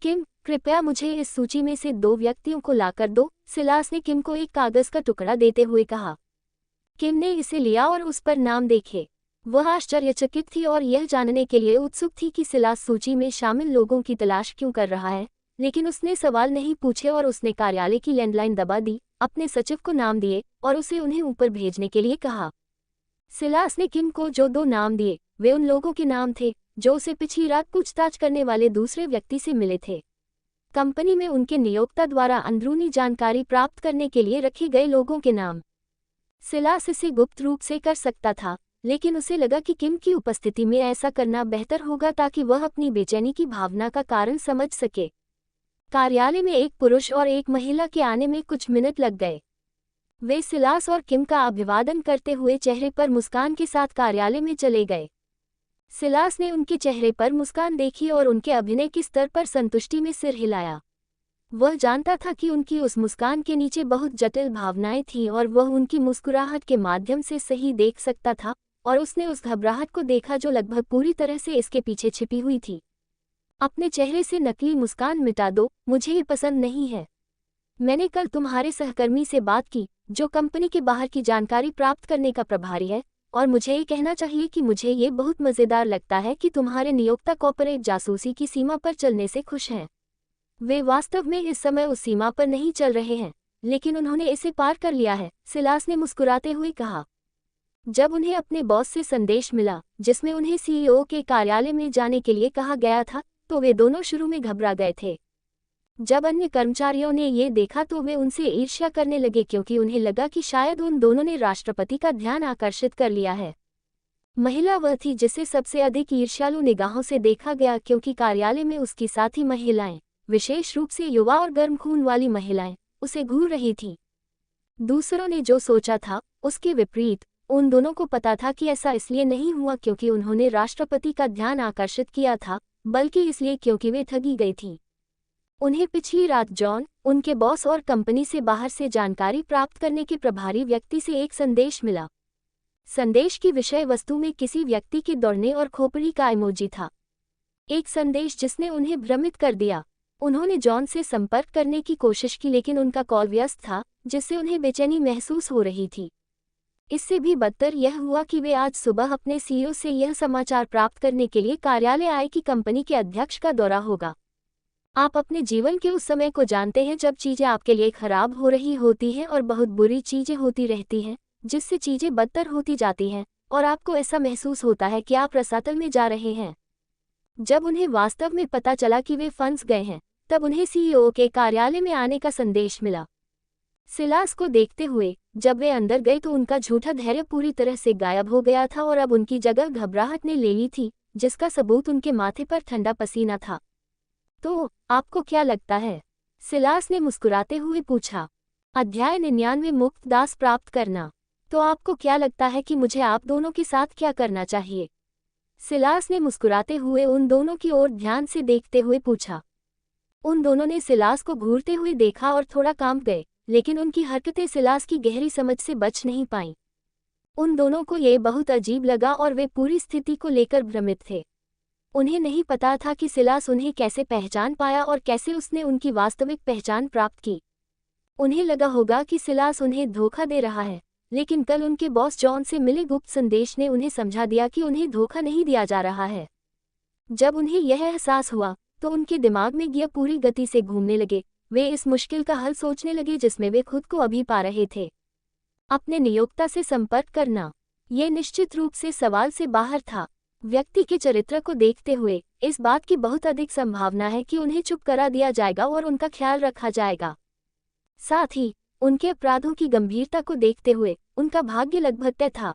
किम, कृपया मुझे इस सूची में से 2 व्यक्तियों को लाकर दो, सिलास ने किम को एक कागज का टुकड़ा देते हुए कहा। किम ने इसे लिया और उस पर नाम देखे। वह आश्चर्यचकित थी और यह जानने के लिए उत्सुक थी कि सिलास सूची में शामिल लोगों की तलाश क्यों कर रहा है, लेकिन उसने सवाल नहीं पूछे और उसने कार्यालय की लैंडलाइन दबा दी, अपने सचिव को नाम दिए और उसे उन्हें ऊपर भेजने के लिए कहा। सिलास ने किम को जो 2 नाम दिए, वे उन लोगों के नाम थे जो उसे पिछली रात पूछताछ करने वाले दूसरे व्यक्ति से मिले थे। कंपनी में उनके नियोक्ता द्वारा अंदरूनी जानकारी प्राप्त करने के लिए रखे गए लोगों के नाम। सिलास इसे गुप्त रूप से कर सकता था, लेकिन उसे लगा कि किम की उपस्थिति में ऐसा करना बेहतर होगा ताकि वह अपनी बेचैनी की भावना का कारण समझ सके। कार्यालय में एक पुरुष और एक महिला के आने में कुछ मिनट लग गए। वे सिलास और किम का अभिवादन करते हुए चेहरे पर मुस्कान के साथ कार्यालय में चले गए। सिलास ने उनके चेहरे पर मुस्कान देखी और उनके अभिनय के स्तर पर संतुष्टि में सिर हिलाया। वह जानता था कि उनकी उस मुस्कान के नीचे बहुत जटिल भावनाएं थीं और वह उनकी मुस्कुराहट के माध्यम से सही देख सकता था, और उसने उस घबराहट को देखा जो लगभग पूरी तरह से इसके पीछे छिपी हुई थी। अपने चेहरे से नकली मुस्कान मिटा दो, मुझे ये पसंद नहीं है। मैंने कल तुम्हारे सहकर्मी से बात की, जो कंपनी के बाहर की जानकारी प्राप्त करने का प्रभारी है, और मुझे ये कहना चाहिए कि मुझे ये बहुत मज़ेदार लगता है कि तुम्हारे नियोक्ता कॉर्पोरेट जासूसी की सीमा पर चलने से खुश हैं। वे वास्तव में इस समय उस सीमा पर नहीं चल रहे हैं, लेकिन उन्होंने इसे पार कर लिया है, सिलास ने मुस्कुराते हुए कहा। जब उन्हें अपने बॉस से संदेश मिला, जिसमें उन्हें सीईओ के कार्यालय में जाने के लिए कहा गया था, तो वे दोनों शुरू में घबरा गए थे। जब अन्य कर्मचारियों ने ये देखा तो वे उनसे ईर्ष्या करने लगे क्योंकि उन्हें लगा कि शायद उन दोनों ने राष्ट्रपति का ध्यान आकर्षित कर लिया है। महिला वह थी जिसे सबसे अधिक ईर्ष्यालु निगाहों से देखा गया क्योंकि कार्यालय में उसकी साथी महिलाएं, विशेष रूप से युवा और गर्म खून वाली महिलाएं, उसे घूर रही थीं। दूसरों ने जो सोचा था, उसके विपरीत, उन दोनों को पता था कि ऐसा इसलिए नहीं हुआ क्योंकि उन्होंने राष्ट्रपति का ध्यान आकर्षित किया था, बल्कि इसलिए क्योंकि वे ठगी गई थीं। उन्हें पिछली रात जॉन, उनके बॉस और कंपनी से बाहर से जानकारी प्राप्त करने के प्रभारी व्यक्ति से एक संदेश मिला। संदेश की विषय वस्तु में किसी व्यक्ति के दौड़ने और खोपड़ी का इमोजी था। एक संदेश जिसने उन्हें भ्रमित कर दिया। उन्होंने जॉन से संपर्क करने की कोशिश की लेकिन उनका कॉल व्यस्त था, जिससे उन्हें बेचैनी महसूस हो रही थी। इससे भी बदतर यह हुआ कि वे आज सुबह अपने सीईओ से यह समाचार प्राप्त करने के लिए कार्यालय आए कि कंपनी के अध्यक्ष का दौरा होगा। आप अपने जीवन के उस समय को जानते हैं जब चीज़ें आपके लिए खराब हो रही होती हैं और बहुत बुरी चीज़ें होती रहती हैं, जिससे चीज़ें बदतर होती जाती हैं, और आपको ऐसा महसूस होता है कि आप रसातल में जा रहे हैं। जब उन्हें वास्तव में पता चला कि वे फंस गए हैं, तब उन्हें सीईओ के कार्यालय में आने का संदेश मिला। सिलास को देखते हुए जब वे अंदर गए तो उनका झूठा धैर्य पूरी तरह से गायब हो गया था और अब उनकी जगह घबराहट ने ले ली थी, जिसका सबूत उनके माथे पर ठंडा पसीना था। तो आपको क्या लगता है? सिलास ने मुस्कुराते हुए पूछा। अध्याय 99 मुक्त दास प्राप्त करना। तो आपको क्या लगता है कि मुझे आप दोनों के साथ क्या करना चाहिए? सिलास ने मुस्कुराते हुए उन दोनों की ओर ध्यान से देखते हुए पूछा। उन दोनों ने सिलास को घूरते हुए देखा और थोड़ा कांप गए, लेकिन उनकी हरकतें सिलास की गहरी समझ से बच नहीं पाईं। उन दोनों को ये बहुत अजीब लगा और वे पूरी स्थिति को लेकर भ्रमित थे। उन्हें नहीं पता था कि सिलास उन्हें कैसे पहचान पाया और कैसे उसने उनकी वास्तविक पहचान प्राप्त की। उन्हें लगा होगा कि सिलास उन्हें धोखा दे रहा है, लेकिन कल उनके बॉस जॉन से मिले गुप्त संदेश ने उन्हें समझा दिया कि उन्हें धोखा नहीं दिया जा रहा है। जब उन्हें यह एहसास हुआ तो उनके दिमाग में गियर पूरी गति से घूमने लगे। वे इस मुश्किल का हल सोचने लगे जिसमें वे खुद को अभी पा रहे थे। अपने नियोक्ता से संपर्क करना, ये निश्चित रूप से सवाल से बाहर था। व्यक्ति के चरित्र को देखते हुए इस बात की बहुत अधिक संभावना है कि उन्हें चुप करा दिया जाएगा और उनका ख्याल रखा जाएगा। साथ ही उनके अपराधों की गंभीरता को देखते हुए उनका भाग्य लगभग तय था।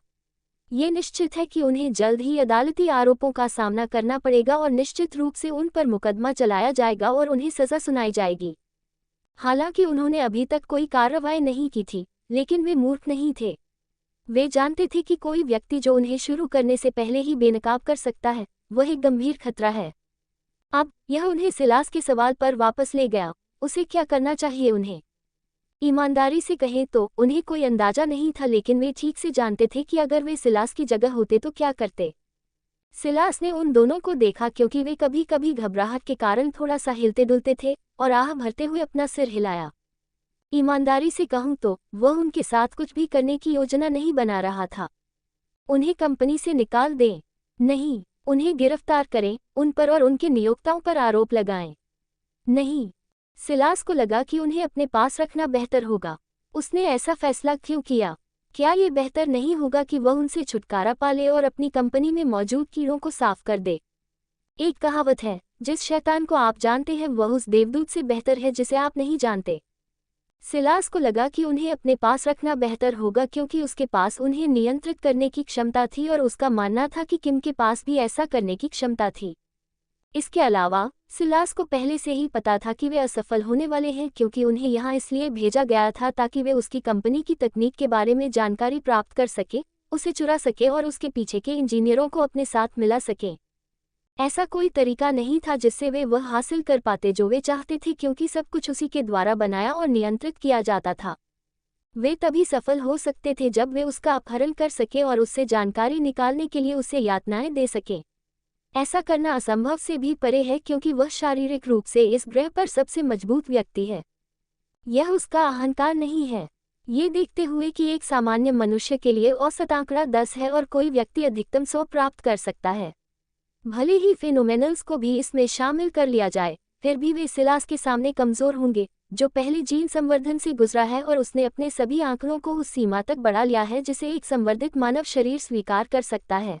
ये निश्चित है कि उन्हें जल्द ही अदालती आरोपों का सामना करना पड़ेगा और निश्चित रूप से उन पर मुकदमा चलाया जाएगा और उन्हें सजा सुनाई जाएगी। हालांकि उन्होंने अभी तक कोई कार्रवाई नहीं की थी, लेकिन वे मूर्ख नहीं थे। वे जानते थे कि कोई व्यक्ति जो उन्हें शुरू करने से पहले ही बेनकाब कर सकता है, वह एक गंभीर खतरा है। अब यह उन्हें सिलास के सवाल पर वापस ले गया। उसे क्या करना चाहिए? उन्हें ईमानदारी से कहें तो उन्हें कोई अंदाजा नहीं था, लेकिन वे ठीक से जानते थे कि अगर वे सिलास की जगह होते तो क्या करते। सिलास ने उन दोनों को देखा क्योंकि वे कभी कभी घबराहट के कारण थोड़ा सा हिलते डुलते थे और आह भरते हुए अपना सिर हिलाया। ईमानदारी से कहूं तो वह उनके साथ कुछ भी करने की योजना नहीं बना रहा था। उन्हें कंपनी से निकाल दें, नहीं, उन्हें गिरफ्तार करें, उन पर और उनके नियोक्ताओं पर आरोप लगाएं, नहीं। सिलास को लगा कि उन्हें अपने पास रखना बेहतर होगा। उसने ऐसा फैसला क्यों किया? क्या ये बेहतर नहीं होगा कि वह उनसे छुटकारा पा ले और अपनी कंपनी में मौजूद कीड़ों को साफ कर दे? एक कहावत है, जिस शैतान को आप जानते हैं वह उस देवदूत से बेहतर है जिसे आप नहीं जानते। सिलास को लगा कि उन्हें अपने पास रखना बेहतर होगा क्योंकि उसके पास उन्हें नियंत्रित करने की क्षमता थी और उसका मानना था कि किम के पास भी ऐसा करने की क्षमता थी। इसके अलावा सिलास को पहले से ही पता था कि वे असफल होने वाले हैं क्योंकि उन्हें यहाँ इसलिए भेजा गया था ताकि वे उसकी कंपनी की तकनीक के बारे में जानकारी प्राप्त कर सके, उसे चुरा सके और उसके पीछे के इंजीनियरों को अपने साथ मिला सके। ऐसा कोई तरीका नहीं था जिससे वे वह हासिल कर पाते जो वे चाहते थे क्योंकि सब कुछ उसी के द्वारा बनाया और नियंत्रित किया जाता था। वे तभी सफल हो सकते थे जब वे उसका अपहरण कर सके और उससे जानकारी निकालने के लिए उसे यातनाएं दे सके। ऐसा करना असंभव से भी परे है क्योंकि वह शारीरिक रूप से इस ग्रह पर सबसे मजबूत व्यक्ति है। यह उसका अहंकार नहीं है। ये देखते हुए कि एक सामान्य मनुष्य के लिए औसत आंकड़ा 10 है और कोई व्यक्ति अधिकतम 100 प्राप्त कर सकता है। भले ही फेनोमेनल्स को भी इसमें शामिल कर लिया जाए, फिर भी वे सिलास के सामने कमजोर होंगे, जो पहले जीन संवर्धन से गुजरा है और उसने अपने सभी आंकड़ों को उस सीमा तक बढ़ा लिया है जिसे एक संवर्धित मानव शरीर स्वीकार कर सकता है।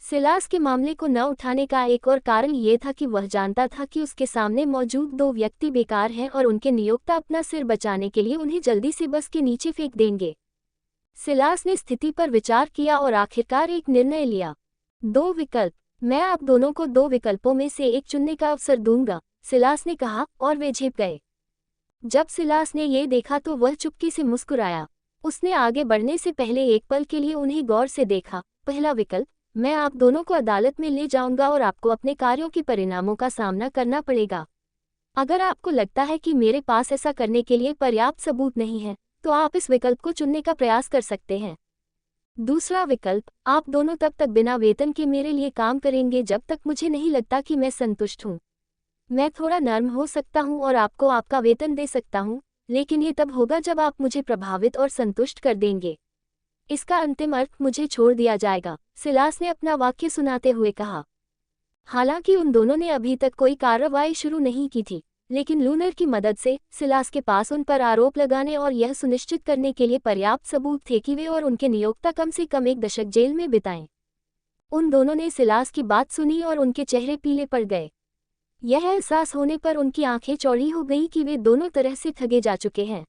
सिलास के मामले को न उठाने का एक और कारण ये था कि वह जानता था कि उसके सामने मौजूद दो व्यक्ति बेकार हैं और उनके नियोक्ता अपना सिर बचाने के लिए उन्हें जल्दी से बस के नीचे फेंक देंगे। सिलास ने स्थिति पर विचार किया और आखिरकार एक निर्णय लिया। 2 विकल्प, मैं आप दोनों को 2 विकल्पों में से एक चुनने का अवसर दूंगा, सिलास ने कहा और वे झिप गए। जब सिलास ने ये देखा तो वह चुपके से मुस्कुराया। उसने आगे बढ़ने से पहले एक पल के लिए उन्हें गौर से देखा। पहला विकल्प, मैं आप दोनों को अदालत में ले जाऊंगा और आपको अपने कार्यों के परिणामों का सामना करना पड़ेगा। अगर आपको लगता है कि मेरे पास ऐसा करने के लिए पर्याप्त सबूत नहीं है, तो आप इस विकल्प को चुनने का प्रयास कर सकते हैं। दूसरा विकल्प, आप दोनों तब तक बिना वेतन के मेरे लिए काम करेंगे जब तक मुझे नहीं लगता कि मैं संतुष्ट हूँ। मैं थोड़ा नर्म हो सकता हूँ और आपको आपका वेतन दे सकता हूँ, लेकिन ये तब होगा जब आप मुझे प्रभावित और संतुष्ट कर देंगे। इसका अंतिम अर्थ मुझे छोड़ दिया जाएगा, सिलास ने अपना वाक्य सुनाते हुए कहा। हालांकि उन दोनों ने अभी तक कोई कार्रवाई शुरू नहीं की थी, लेकिन लूनर की मदद से सिलास के पास उन पर आरोप लगाने और यह सुनिश्चित करने के लिए पर्याप्त सबूत थे कि वे और उनके नियोक्ता कम से कम 1 दशक जेल में बिताएं। उन दोनों ने सिलास की बात सुनी और उनके चेहरे पीले पड़ गए। यह एहसास होने पर उनकी आंखें चौड़ी हो गईं कि वे दोनों तरह से ठगे जा चुके हैं।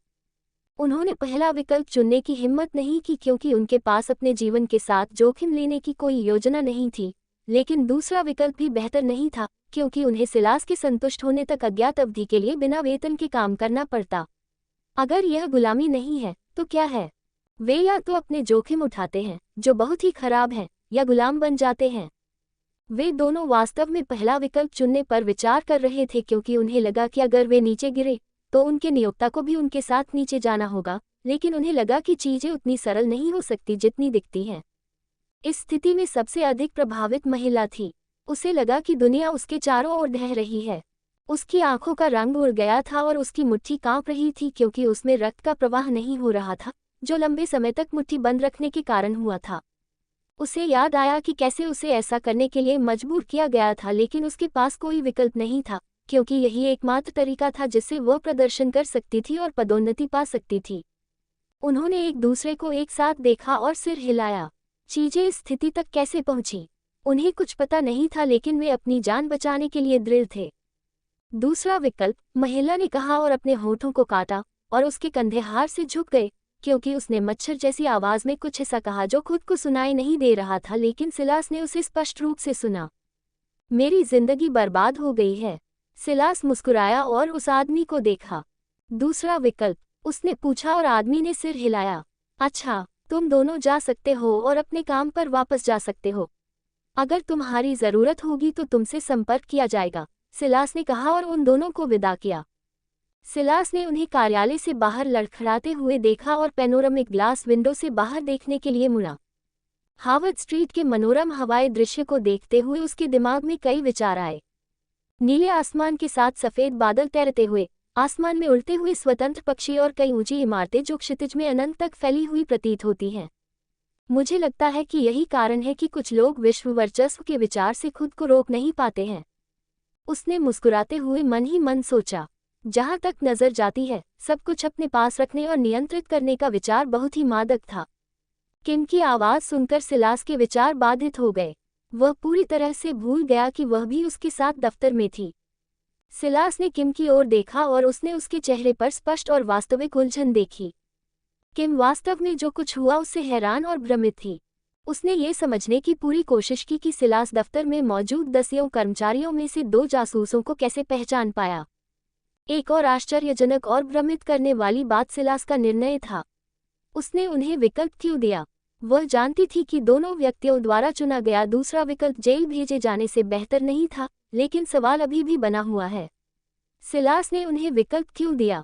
उन्होंने पहला विकल्प चुनने की हिम्मत नहीं की क्योंकि उनके पास अपने जीवन के साथ जोखिम लेने की कोई योजना नहीं थी, लेकिन दूसरा विकल्प भी बेहतर नहीं था क्योंकि उन्हें सिलास के संतुष्ट होने तक अज्ञात अवधि के लिए बिना वेतन के काम करना पड़ता। अगर यह गुलामी नहीं है तो क्या है? वे या तो अपने जोखिम उठाते हैं, जो बहुत ही खराब है, या गुलाम बन जाते हैं। वे दोनों वास्तव में पहला विकल्प चुनने पर विचार कर रहे थे क्योंकि उन्हें लगा कि अगर वे नीचे गिरे तो उनके नियोक्ता को भी उनके साथ नीचे जाना होगा, लेकिन उन्हें लगा कि चीजें उतनी सरल नहीं हो सकती जितनी दिखती हैं। इस स्थिति में सबसे अधिक प्रभावित महिला थी। उसे लगा कि दुनिया उसके चारों ओर ढह रही है। उसकी आंखों का रंग उड़ गया था और उसकी मुट्ठी कांप रही थी क्योंकि उसमें रक्त का प्रवाह नहीं हो रहा था, जो लंबे समय तक मुट्ठी बंद रखने के कारण हुआ था। उसे याद आया कि कैसे उसे ऐसा करने के लिए मजबूर किया गया था, लेकिन उसके पास कोई विकल्प नहीं था क्योंकि यही एकमात्र तरीका था जिससे वह प्रदर्शन कर सकती थी और पदोन्नति पा सकती थी। उन्होंने एक दूसरे को एक साथ देखा और सिर हिलाया। चीजें इस स्थिति तक कैसे पहुंची, उन्हें कुछ पता नहीं था, लेकिन वे अपनी जान बचाने के लिए दृढ़ थे। दूसरा विकल्प, महिला ने कहा और अपने होठों को काटा और उसके कंधे हार से झुक गए क्योंकि उसने मच्छर जैसी आवाज में कुछ ऐसा कहा जो खुद को सुनाई नहीं दे रहा था, लेकिन सिलास ने उसे स्पष्ट रूप से सुना। मेरी जिंदगी बर्बाद हो गई है। सिलास मुस्कुराया और उस आदमी को देखा। दूसरा विकल्प, उसने पूछा और आदमी ने सिर हिलाया। अच्छा, तुम दोनों जा सकते हो और अपने काम पर वापस जा सकते हो। अगर तुम्हारी जरूरत होगी तो तुमसे संपर्क किया जाएगा, सिलास ने कहा और उन दोनों को विदा किया। सिलास ने उन्हें कार्यालय से बाहर लड़खड़ाते हुए देखा और पैनोरामिक ग्लास विंडो से बाहर देखने के लिए मुड़ा। हार्वर्ड स्ट्रीट के मनोरम हवाई दृश्य को देखते हुए उसके दिमाग में कई विचार आए। नीले आसमान के साथ सफेद बादल तैरते हुए, आसमान में उड़ते हुए स्वतंत्र पक्षी और कई ऊंची इमारतें जो क्षितिज में अनंत तक फैली हुई प्रतीत होती हैं। मुझे लगता है कि यही कारण है कि कुछ लोग विश्व वर्चस्व के विचार से खुद को रोक नहीं पाते हैं। उसने मुस्कुराते हुए मन ही मन सोचा। जहां तक नजर जाती है, सब कुछ अपने पास रखने और नियंत्रित करने का विचार बहुत ही मादक था। किम की आवाज सुनकर सिलास के विचार बाधित हो गए। वह पूरी तरह से भूल गया कि वह भी उसके साथ दफ्तर में थी। सिलास ने किम की ओर देखा और उसने उसके चेहरे पर स्पष्ट और वास्तविक उलझन देखी। किम वास्तव में जो कुछ हुआ उससे हैरान और भ्रमित थी। उसने ये समझने की पूरी कोशिश की कि सिलास दफ्तर में मौजूद दसियों कर्मचारियों में से 2 जासूसों को कैसे पहचान पाया। एक और आश्चर्यजनक और भ्रमित करने वाली बात सिलास का निर्णय था। उसने उन्हें विकल्प क्यों दिया? वह जानती थी कि दोनों व्यक्तियों द्वारा चुना गया दूसरा विकल्प जेल भेजे जाने से बेहतर नहीं था, लेकिन सवाल अभी भी बना हुआ है। सिलास ने उन्हें विकल्प क्यों दिया?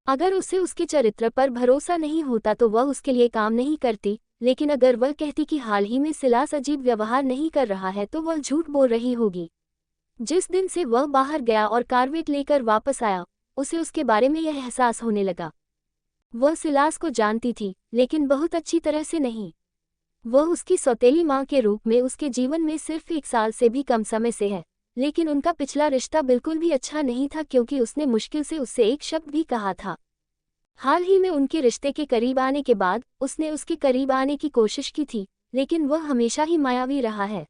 अगर उसे उसके चरित्र पर भरोसा नहीं होता तो वह उसके लिए काम नहीं करती, लेकिन अगर वह कहती कि हाल ही में सिलास अजीब व्यवहार नहीं कर रहा है तो वह झूठ बोल रही होगी। जिस दिन से वह बाहर गया और कारवेट लेकर वापस आया, उसे उसके बारे में यह एहसास होने लगा। वह सिलास को जानती थी, लेकिन बहुत अच्छी तरह से नहीं। वह उसकी सौतेली माँ के रूप में उसके जीवन में सिर्फ 1 साल से भी कम समय से है, लेकिन उनका पिछला रिश्ता बिल्कुल भी अच्छा नहीं था क्योंकि उसने मुश्किल से उससे एक शब्द भी कहा था। हाल ही में उनके रिश्ते के करीब आने के बाद उसने उसके करीब आने की कोशिश की थी, लेकिन वह हमेशा ही मायावी रहा है।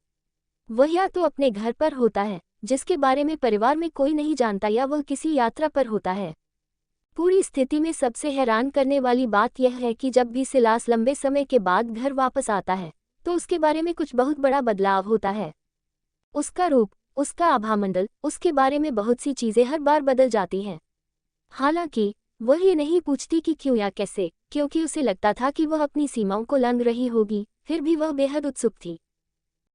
वह या तो अपने घर पर होता है, जिसके बारे में परिवार में कोई नहीं जानता, या वह किसी यात्रा पर होता है। पूरी स्थिति में सबसे हैरान करने वाली बात यह है कि जब भी सिलास लंबे समय के बाद घर वापस आता है, तो उसके बारे में कुछ बहुत बड़ा बदलाव होता है। उसका रूप, उसका आभामंडल, उसके बारे में बहुत सी चीजें हर बार बदल जाती हैं। हालांकि वह ये नहीं पूछती कि क्यों या कैसे, क्योंकि उसे लगता था कि वह अपनी सीमाओं को लांघ रही होगी, फिर भी वह बेहद उत्सुक थी।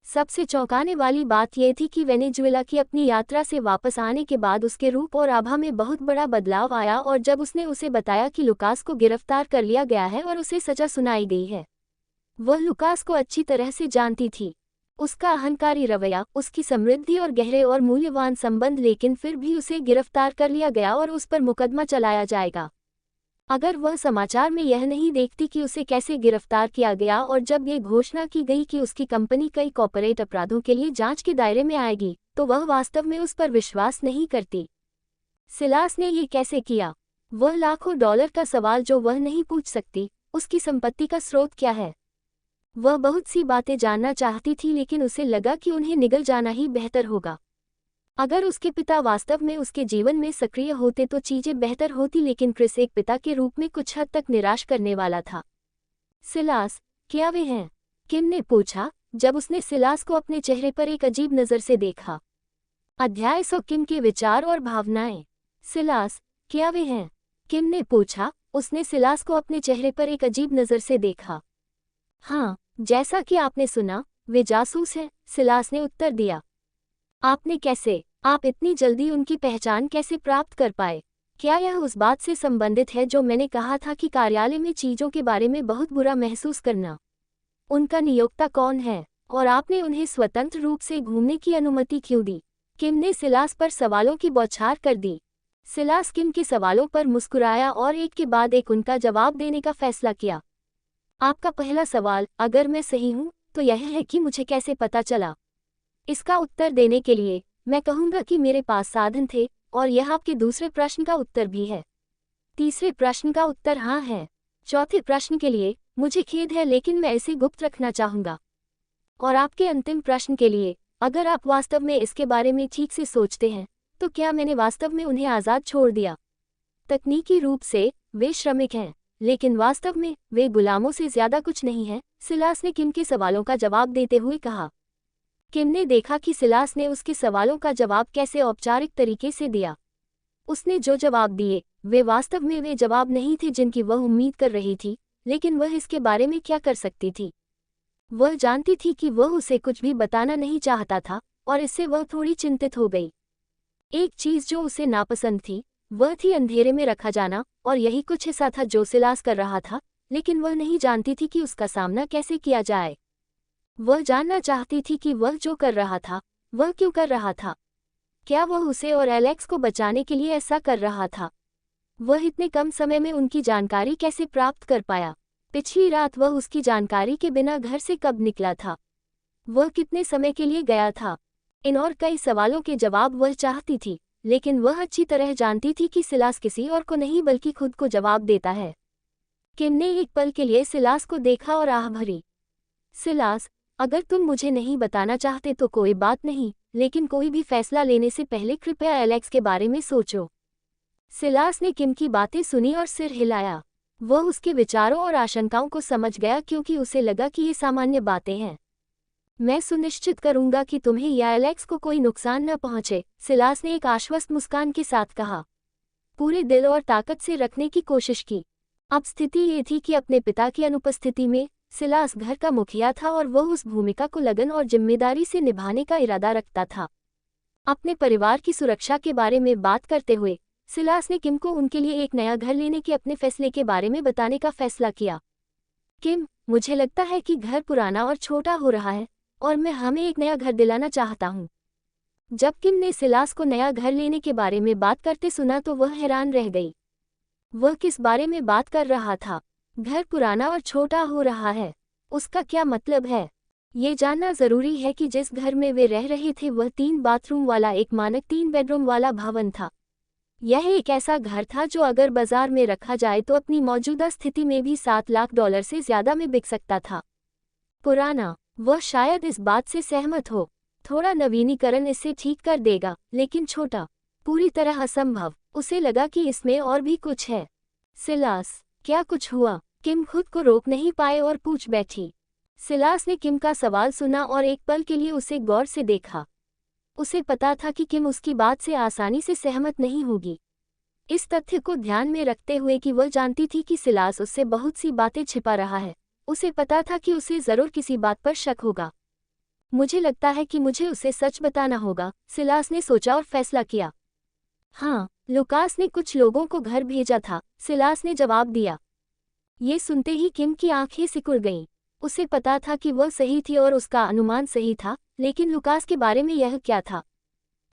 सबसे चौंकाने वाली बात यह थी कि वेनेजुएला की अपनी यात्रा से वापस आने के बाद उसके रूप और आभा में बहुत बड़ा बदलाव आया, और जब उसने उसे बताया कि लुकास को गिरफ्तार कर लिया गया है और उसे सजा सुनाई गई है, वह लुकास को अच्छी तरह से जानती थी। उसका अहंकारी रवैया, उसकी समृद्धि और गहरे और मूल्यवान संबंध, लेकिन फिर भी उसे गिरफ्तार कर लिया गया और उस पर मुकदमा चलाया जाएगा। अगर वह समाचार में यह नहीं देखती कि उसे कैसे गिरफ्तार किया गया और जब ये घोषणा की गई कि उसकी कंपनी कई कॉर्पोरेट अपराधों के लिए जांच के दायरे में आएगी, तो वह वास्तव में उस पर विश्वास नहीं करती। सिलास ने ये कैसे किया? वह लाखों डॉलर का सवाल जो वह नहीं पूछ सकती, उसकी संपत्ति का स्रोत क्या है? वह बहुत सी बातें जानना चाहती थी, लेकिन उसे लगा कि उन्हें निगल जाना ही बेहतर होगा। अगर उसके पिता वास्तव में उसके जीवन में सक्रिय होते तो चीजें बेहतर होती, लेकिन क्रिस एक पिता के रूप में कुछ हद तक निराश करने वाला था। सिलास, क्या वे हैं? किम ने पूछा, जब उसने सिलास को अपने चेहरे पर एक अजीब नज़र से देखा। अध्याय 100 किम के विचार और भावनाएं। सिलास, क्या वे हैं? किम ने पूछा। उसने सिलास को अपने चेहरे पर एक अजीब नज़र से देखा। हाँ, जैसा कि आपने सुना, वे जासूस हैं, सिलास ने उत्तर दिया। आपने कैसे? आप इतनी जल्दी उनकी पहचान कैसे प्राप्त कर पाए? क्या यह उस बात से संबंधित है जो मैंने कहा था कि कार्यालय में चीजों के बारे में बहुत बुरा महसूस करना? उनका नियोक्ता कौन है और आपने उन्हें स्वतंत्र रूप से घूमने की अनुमति क्यों दी? किम ने सिलास पर सवालों की बौछार कर दी। सिलास किम के सवालों पर मुस्कुराया और एक के बाद एक उनका जवाब देने का फैसला किया। आपका पहला सवाल, अगर मैं सही हूं, तो यह है कि मुझे कैसे पता चला? इसका उत्तर देने के लिए मैं कहूंगा कि मेरे पास साधन थे, और यह आपके दूसरे प्रश्न का उत्तर भी है। तीसरे प्रश्न का उत्तर हाँ है। चौथे प्रश्न के लिए मुझे खेद है, लेकिन मैं इसे गुप्त रखना चाहूंगा। और आपके अंतिम प्रश्न के लिए, अगर आप वास्तव में इसके बारे में ठीक से सोचते हैं, तो क्या मैंने वास्तव में उन्हें आज़ाद छोड़ दिया? तकनीकी रूप से वे श्रमिक हैं, लेकिन वास्तव में वे गुलामों से ज्यादा कुछ नहीं हैं, सिलास ने किम के सवालों का जवाब देते हुए कहा। किम ने देखा कि सिलास ने उसके सवालों का जवाब कैसे औपचारिक तरीके से दिया। उसने जो जवाब दिए, वे वास्तव में वे जवाब नहीं थे जिनकी वह उम्मीद कर रही थी, लेकिन वह इसके बारे में क्या कर सकती थी? वह जानती थी कि वह उसे कुछ भी बताना नहीं चाहता था, और इससे वह थोड़ी चिंतित हो गई। एक चीज जो उसे नापसंद थी, वह थी अंधेरे में रखा जाना, और यही कुछ हिस्सा था जो सिलास कर रहा था, लेकिन वह नहीं जानती थी कि उसका सामना कैसे किया जाए। वह जानना चाहती थी कि वह जो कर रहा था, वह क्यों कर रहा था। क्या वह उसे और एलेक्स को बचाने के लिए ऐसा कर रहा था? वह इतने कम समय में उनकी जानकारी कैसे प्राप्त कर पाया? पिछली रात वह उसकी जानकारी के बिना घर से कब निकला था? वह कितने समय के लिए गया था? इन और कई सवालों के जवाब वह चाहती थी, लेकिन वह अच्छी तरह जानती थी कि सिलास किसी और को नहीं बल्कि खुद को जवाब देता है। किम ने एक पल के लिए सिलास को देखा और आह भरी। सिलास, अगर तुम मुझे नहीं बताना चाहते तो कोई बात नहीं, लेकिन कोई भी फैसला लेने से पहले कृपया एलेक्स के बारे में सोचो। सिलास ने किम की बातें सुनी और सिर हिलाया। वह उसके विचारों और आशंकाओं को समझ गया, क्योंकि उसे लगा कि ये सामान्य बातें हैं। मैं सुनिश्चित करूंगा कि तुम्हें या एलेक्स को कोई नुकसान न पहुंचे, सिलास ने एक आश्वस्त मुस्कान के साथ कहा। पूरे दिल और ताकत से रखने की कोशिश की। अब स्थिति ये थी कि अपने पिता की अनुपस्थिति में सिलास घर का मुखिया था, और वह उस भूमिका को लगन और जिम्मेदारी से निभाने का इरादा रखता था। अपने परिवार की सुरक्षा के बारे में बात करते हुए सिलास ने किम को उनके लिए एक नया घर लेने के अपने फैसले के बारे में बताने का फैसला किया। किम, मुझे लगता है कि घर पुराना और छोटा हो रहा है, और मैं हमें एक नया घर दिलाना चाहता हूँ। जब किम ने सिलास को नया घर लेने के बारे में बात करते सुना तो वह हैरान रह गई। वह किस बारे में बात कर रहा था? घर पुराना और छोटा हो रहा है, उसका क्या मतलब है? ये जानना जरूरी है कि जिस घर में वे रह रहे थे वह 3 बाथरूम वाला एक मानक 3 बेडरूम वाला भवन था। यह एक ऐसा घर था जो अगर बाजार में रखा जाए तो अपनी मौजूदा स्थिति में भी $7 लाख से ज्यादा में बिक सकता था। पुराना, वह शायद इस बात से सहमत हो। थोड़ा नवीनीकरण इसे ठीक कर देगा, लेकिन छोटा, पूरी तरह असंभव। उसे लगा कि इसमें और भी कुछ है। सिलास, क्या कुछ हुआ? किम खुद को रोक नहीं पाए और पूछ बैठी। सिलास ने किम का सवाल सुना और एक पल के लिए उसे गौर से देखा। उसे पता था कि किम उसकी बात से आसानी से सहमत नहीं होगी। इस तथ्य को ध्यान में रखते हुए कि वह जानती थी कि सिलास उससे बहुत सी बातें छिपा रहा है, उसे पता था कि उसे जरूर किसी बात पर शक होगा। मुझे लगता है कि मुझे उसे सच बताना होगा, सिलास ने सोचा और फैसला किया। हाँ, लुकास ने कुछ लोगों को घर भेजा था, सिलास ने जवाब दिया। ये सुनते ही किम की आंखें सिकुड़ गईं। उसे पता था कि वह सही थी और उसका अनुमान सही था, लेकिन लुकास के बारे में यह क्या था?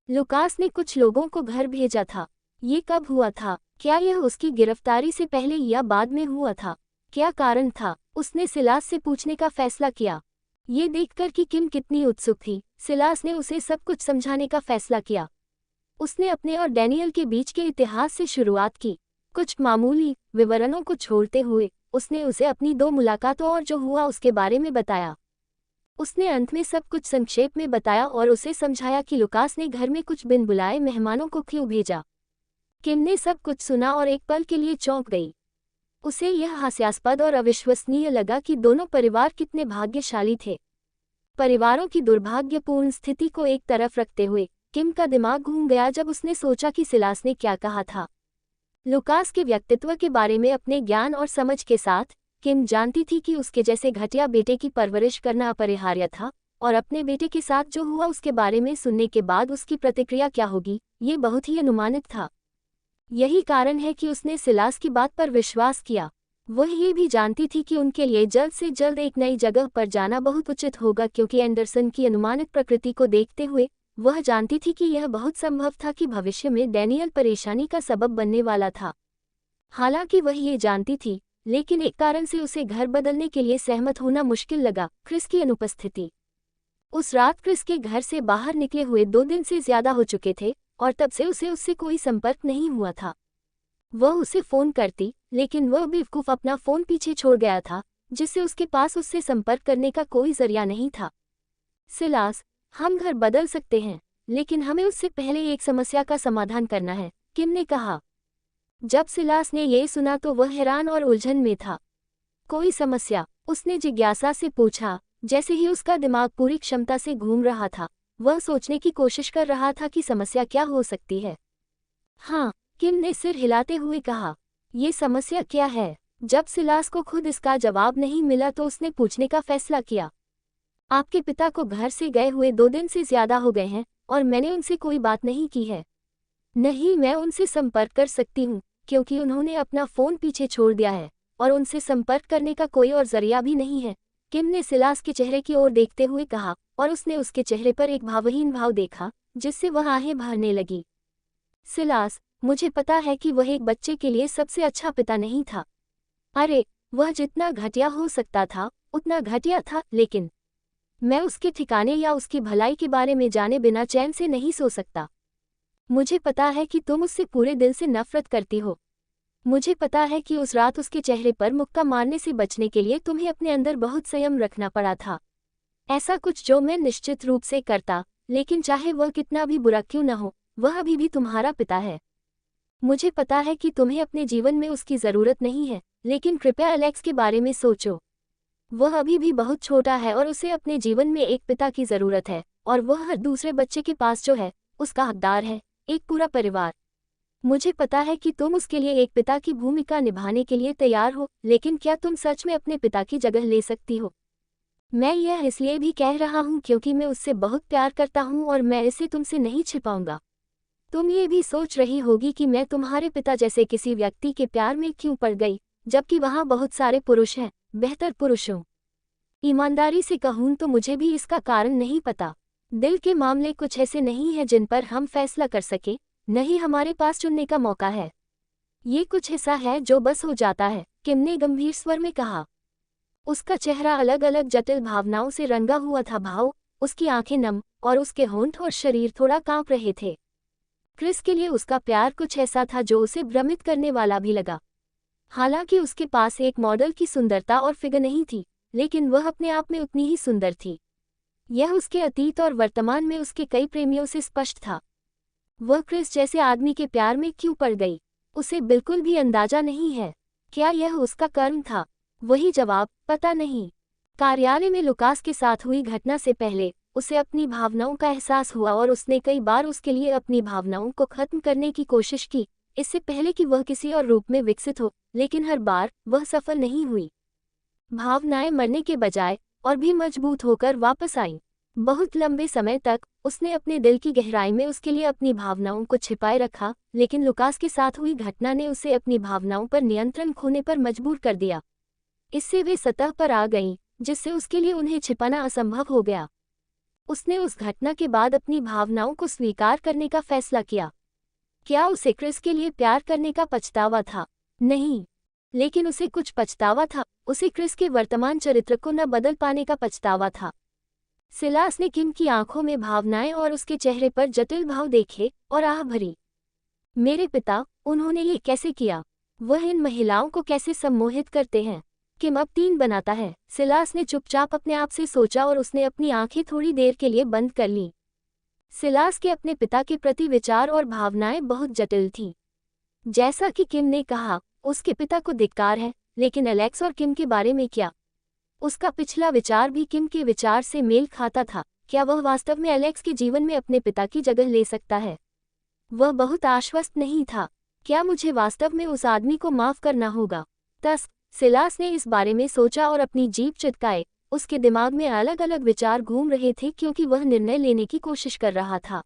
लुकास ने कुछ लोगों को घर भेजा था। ये कब हुआ था? क्या यह उसकी गिरफ्तारी से पहले या बाद में हुआ था? क्या कारण था? उसने सिलास से पूछने का फैसला किया। ये देखकर कि किम कितनी उत्सुक थी, सिलास ने उसे सब कुछ समझाने का फैसला किया। उसने अपने और डैनियल के बीच के इतिहास से शुरुआत की। कुछ मामूली विवरणों को छोड़ते हुए उसने उसे अपनी 2 मुलाकातों और जो हुआ उसके बारे में बताया। उसने अंत में सब कुछ संक्षेप में बताया और उसे समझाया कि लुकास ने घर में कुछ बिन बुलाए मेहमानों को क्यों भेजा। किम ने सब कुछ सुना और एक पल के लिए चौंक गई। उसे यह हास्यास्पद और अविश्वसनीय लगा कि दोनों परिवार कितने भाग्यशाली थे। परिवारों की दुर्भाग्यपूर्ण स्थिति को एक तरफ रखते हुए किम का दिमाग घूम गया जब उसने सोचा कि सिलास ने क्या कहा था। लुकास के व्यक्तित्व के बारे में अपने ज्ञान और समझ के साथ किम जानती थी कि उसके जैसे घटिया बेटे की परवरिश करना अपरिहार्य था, और अपने बेटे के साथ जो हुआ उसके बारे में सुनने के बाद उसकी प्रतिक्रिया क्या होगी, ये बहुत ही अनुमानित था। यही कारण है कि उसने सिलास की बात पर विश्वास किया। वह ये भी जानती थी कि उनके लिए जल्द से जल्द एक नई जगह पर जाना बहुत उचित होगा, क्योंकि एंडरसन की अनुमानित प्रकृति को देखते हुए वह जानती थी कि यह बहुत संभव था कि भविष्य में डैनियल परेशानी का सबब बनने वाला था। हालांकि वह ये जानती थी, लेकिन एक कारण से उसे घर बदलने के लिए सहमत होना मुश्किल लगा, क्रिस की अनुपस्थिति। उस रात क्रिस के घर से बाहर निकले हुए 2 दिन से ज्यादा हो चुके थे और तब से उसे उससे कोई संपर्क नहीं हुआ था। वह उसे फोन करती, लेकिन वह बेवकूफ अपना फोन पीछे छोड़ गया था, जिससे उसके पास उससे संपर्क करने का कोई जरिया नहीं था। सिलास, हम घर बदल सकते हैं, लेकिन हमें उससे पहले एक समस्या का समाधान करना है, किम ने कहा। जब सिलास ने ये सुना तो वह हैरान और उलझन में था। कोई समस्या? उसने जिज्ञासा से पूछा। जैसे ही उसका दिमाग पूरी क्षमता से घूम रहा था, वह सोचने की कोशिश कर रहा था कि समस्या क्या हो सकती है। हाँ, किम ने सिर हिलाते हुए कहा। ये समस्या क्या है? जब सिलास को खुद इसका जवाब नहीं मिला तो उसने पूछने का फैसला किया। आपके पिता को घर से गए हुए 2 दिन से ज्यादा हो गए हैं और मैंने उनसे कोई बात नहीं की है। नहीं, मैं उनसे संपर्क कर सकती हूँ, क्योंकि उन्होंने अपना फोन पीछे छोड़ दिया है और उनसे संपर्क करने का कोई और जरिया भी नहीं है, किम ने सिलास के चेहरे की ओर देखते हुए कहा, और उसने उसके चेहरे पर एक भावहीन भाव देखा, जिससे वह आहें भरने लगी। सिलास, मुझे पता है कि वह एक बच्चे के लिए सबसे अच्छा पिता नहीं था। अरे, वह जितना घटिया हो सकता था उतना घटिया था, लेकिन मैं उसके ठिकाने या उसकी भलाई के बारे में जाने बिना चैन से नहीं सो सकता। मुझे पता है कि तुम उससे पूरे दिल से नफरत करती हो। मुझे पता है कि उस रात उसके चेहरे पर मुक्का मारने से बचने के लिए तुम्हें अपने अंदर बहुत संयम रखना पड़ा था। ऐसा कुछ जो मैं निश्चित रूप से करता, लेकिन चाहे वह कितना भी बुरा क्यों न हो, वह अभी भी तुम्हारा पिता है। मुझे पता है कि तुम्हें अपने जीवन में उसकी ज़रूरत नहीं है, लेकिन कृपया एलेक्स के बारे में सोचो। वह अभी भी बहुत छोटा है और उसे अपने जीवन में एक पिता की ज़रूरत है, और वह हर दूसरे बच्चे के पास जो है, उसका हकदार है, एक पूरा परिवार। मुझे पता है कि तुम उसके लिए एक पिता की भूमिका निभाने के लिए तैयार हो, लेकिन क्या तुम सच में अपने पिता की जगह ले सकती हो? मैं यह इसलिए भी कह रहा हूँ क्योंकि मैं उससे बहुत प्यार करता हूँ और मैं इसे तुमसे नहीं छिपाऊंगा। तुम ये भी सोच रही होगी कि मैं तुम्हारे पिता जैसे किसी व्यक्ति के प्यार में क्यों पड़ गई, जबकि वहाँ बहुत सारे पुरुष हैं, बेहतर पुरुषों। ईमानदारी से कहूँ तो मुझे भी इसका कारण नहीं पता। दिल के मामले कुछ ऐसे नहीं हैं जिन पर हम फैसला कर सके, नहीं हमारे पास चुनने का मौका है। ये कुछ हिस्सा है जो बस हो जाता है, किम ने गंभीर स्वर में कहा। उसका चेहरा अलग अलग जटिल भावनाओं से रंगा हुआ था। भाव, उसकी आंखें नम और उसके होंठ और शरीर थोड़ा कांप रहे थे। क्रिस के लिए उसका प्यार कुछ ऐसा था जो उसे भ्रमित करने वाला भी लगा। हालांकि उसके पास एक मॉडल की सुंदरता और फिगर नहीं थी, लेकिन वह अपने आप में उतनी ही सुंदर थी। यह उसके अतीत और वर्तमान में उसके कई प्रेमियों से स्पष्ट था। वह क्रिस जैसे आदमी के प्यार में क्यों पड़ गई, उसे बिल्कुल भी अंदाजा नहीं है। क्या यह उसका कर्म था? वही जवाब, पता नहीं। कार्यालय में लुकास के साथ हुई घटना से पहले उसे अपनी भावनाओं का एहसास हुआ और उसने कई बार उसके लिए अपनी भावनाओं को खत्म करने की कोशिश की, इससे पहले कि वह किसी और रूप में विकसित हो, लेकिन हर बार वह सफल नहीं हुई। भावनाएं मरने के बजाय और भी मजबूत होकर वापस आईं। बहुत लंबे समय तक उसने अपने दिल की गहराई में उसके लिए अपनी भावनाओं को छिपाए रखा, लेकिन लुकास के साथ हुई घटना ने उसे अपनी भावनाओं पर नियंत्रण खोने पर मजबूर कर दिया। इससे वे सतह पर आ गईं, जिससे उसके लिए उन्हें छिपाना असंभव हो गया। उसने उस घटना के बाद अपनी भावनाओं को स्वीकार करने का फैसला किया। क्या उसे क्रिस के लिए प्यार करने का पछतावा था? नहीं, लेकिन उसे कुछ पछतावा था। उसे क्रिस के वर्तमान चरित्र को न बदल पाने का पछतावा था। सिलास ने किम की आंखों में भावनाएं और उसके चेहरे पर जटिल भाव देखे और आह भरी। मेरे पिता, उन्होंने ये कैसे किया? वह इन महिलाओं को कैसे सम्मोहित करते हैं? किम अब 3 बनाता है। सिलास ने चुपचाप अपने आप से सोचा और उसने अपनी आंखें थोड़ी देर के लिए बंद कर लीं। सिलास के अपने पिता के प्रति विचार और भावनाएं बहुत जटिल थीं। जैसा कि किम ने कहा, उसके पिता को धिक्कार है, लेकिन एलेक्स और किम के बारे में क्या? उसका पिछला विचार भी किम के विचार से मेल खाता था। क्या वह वास्तव में एलेक्स के जीवन में अपने पिता की जगह ले सकता है? वह बहुत आश्वस्त नहीं था। क्या मुझे वास्तव में उस आदमी को माफ करना होगा? सिलास ने इस बारे में सोचा और अपनी जीभ चिटकाए। उसके दिमाग में अलग अलग विचार घूम रहे थे क्योंकि वह निर्णय लेने की कोशिश कर रहा था।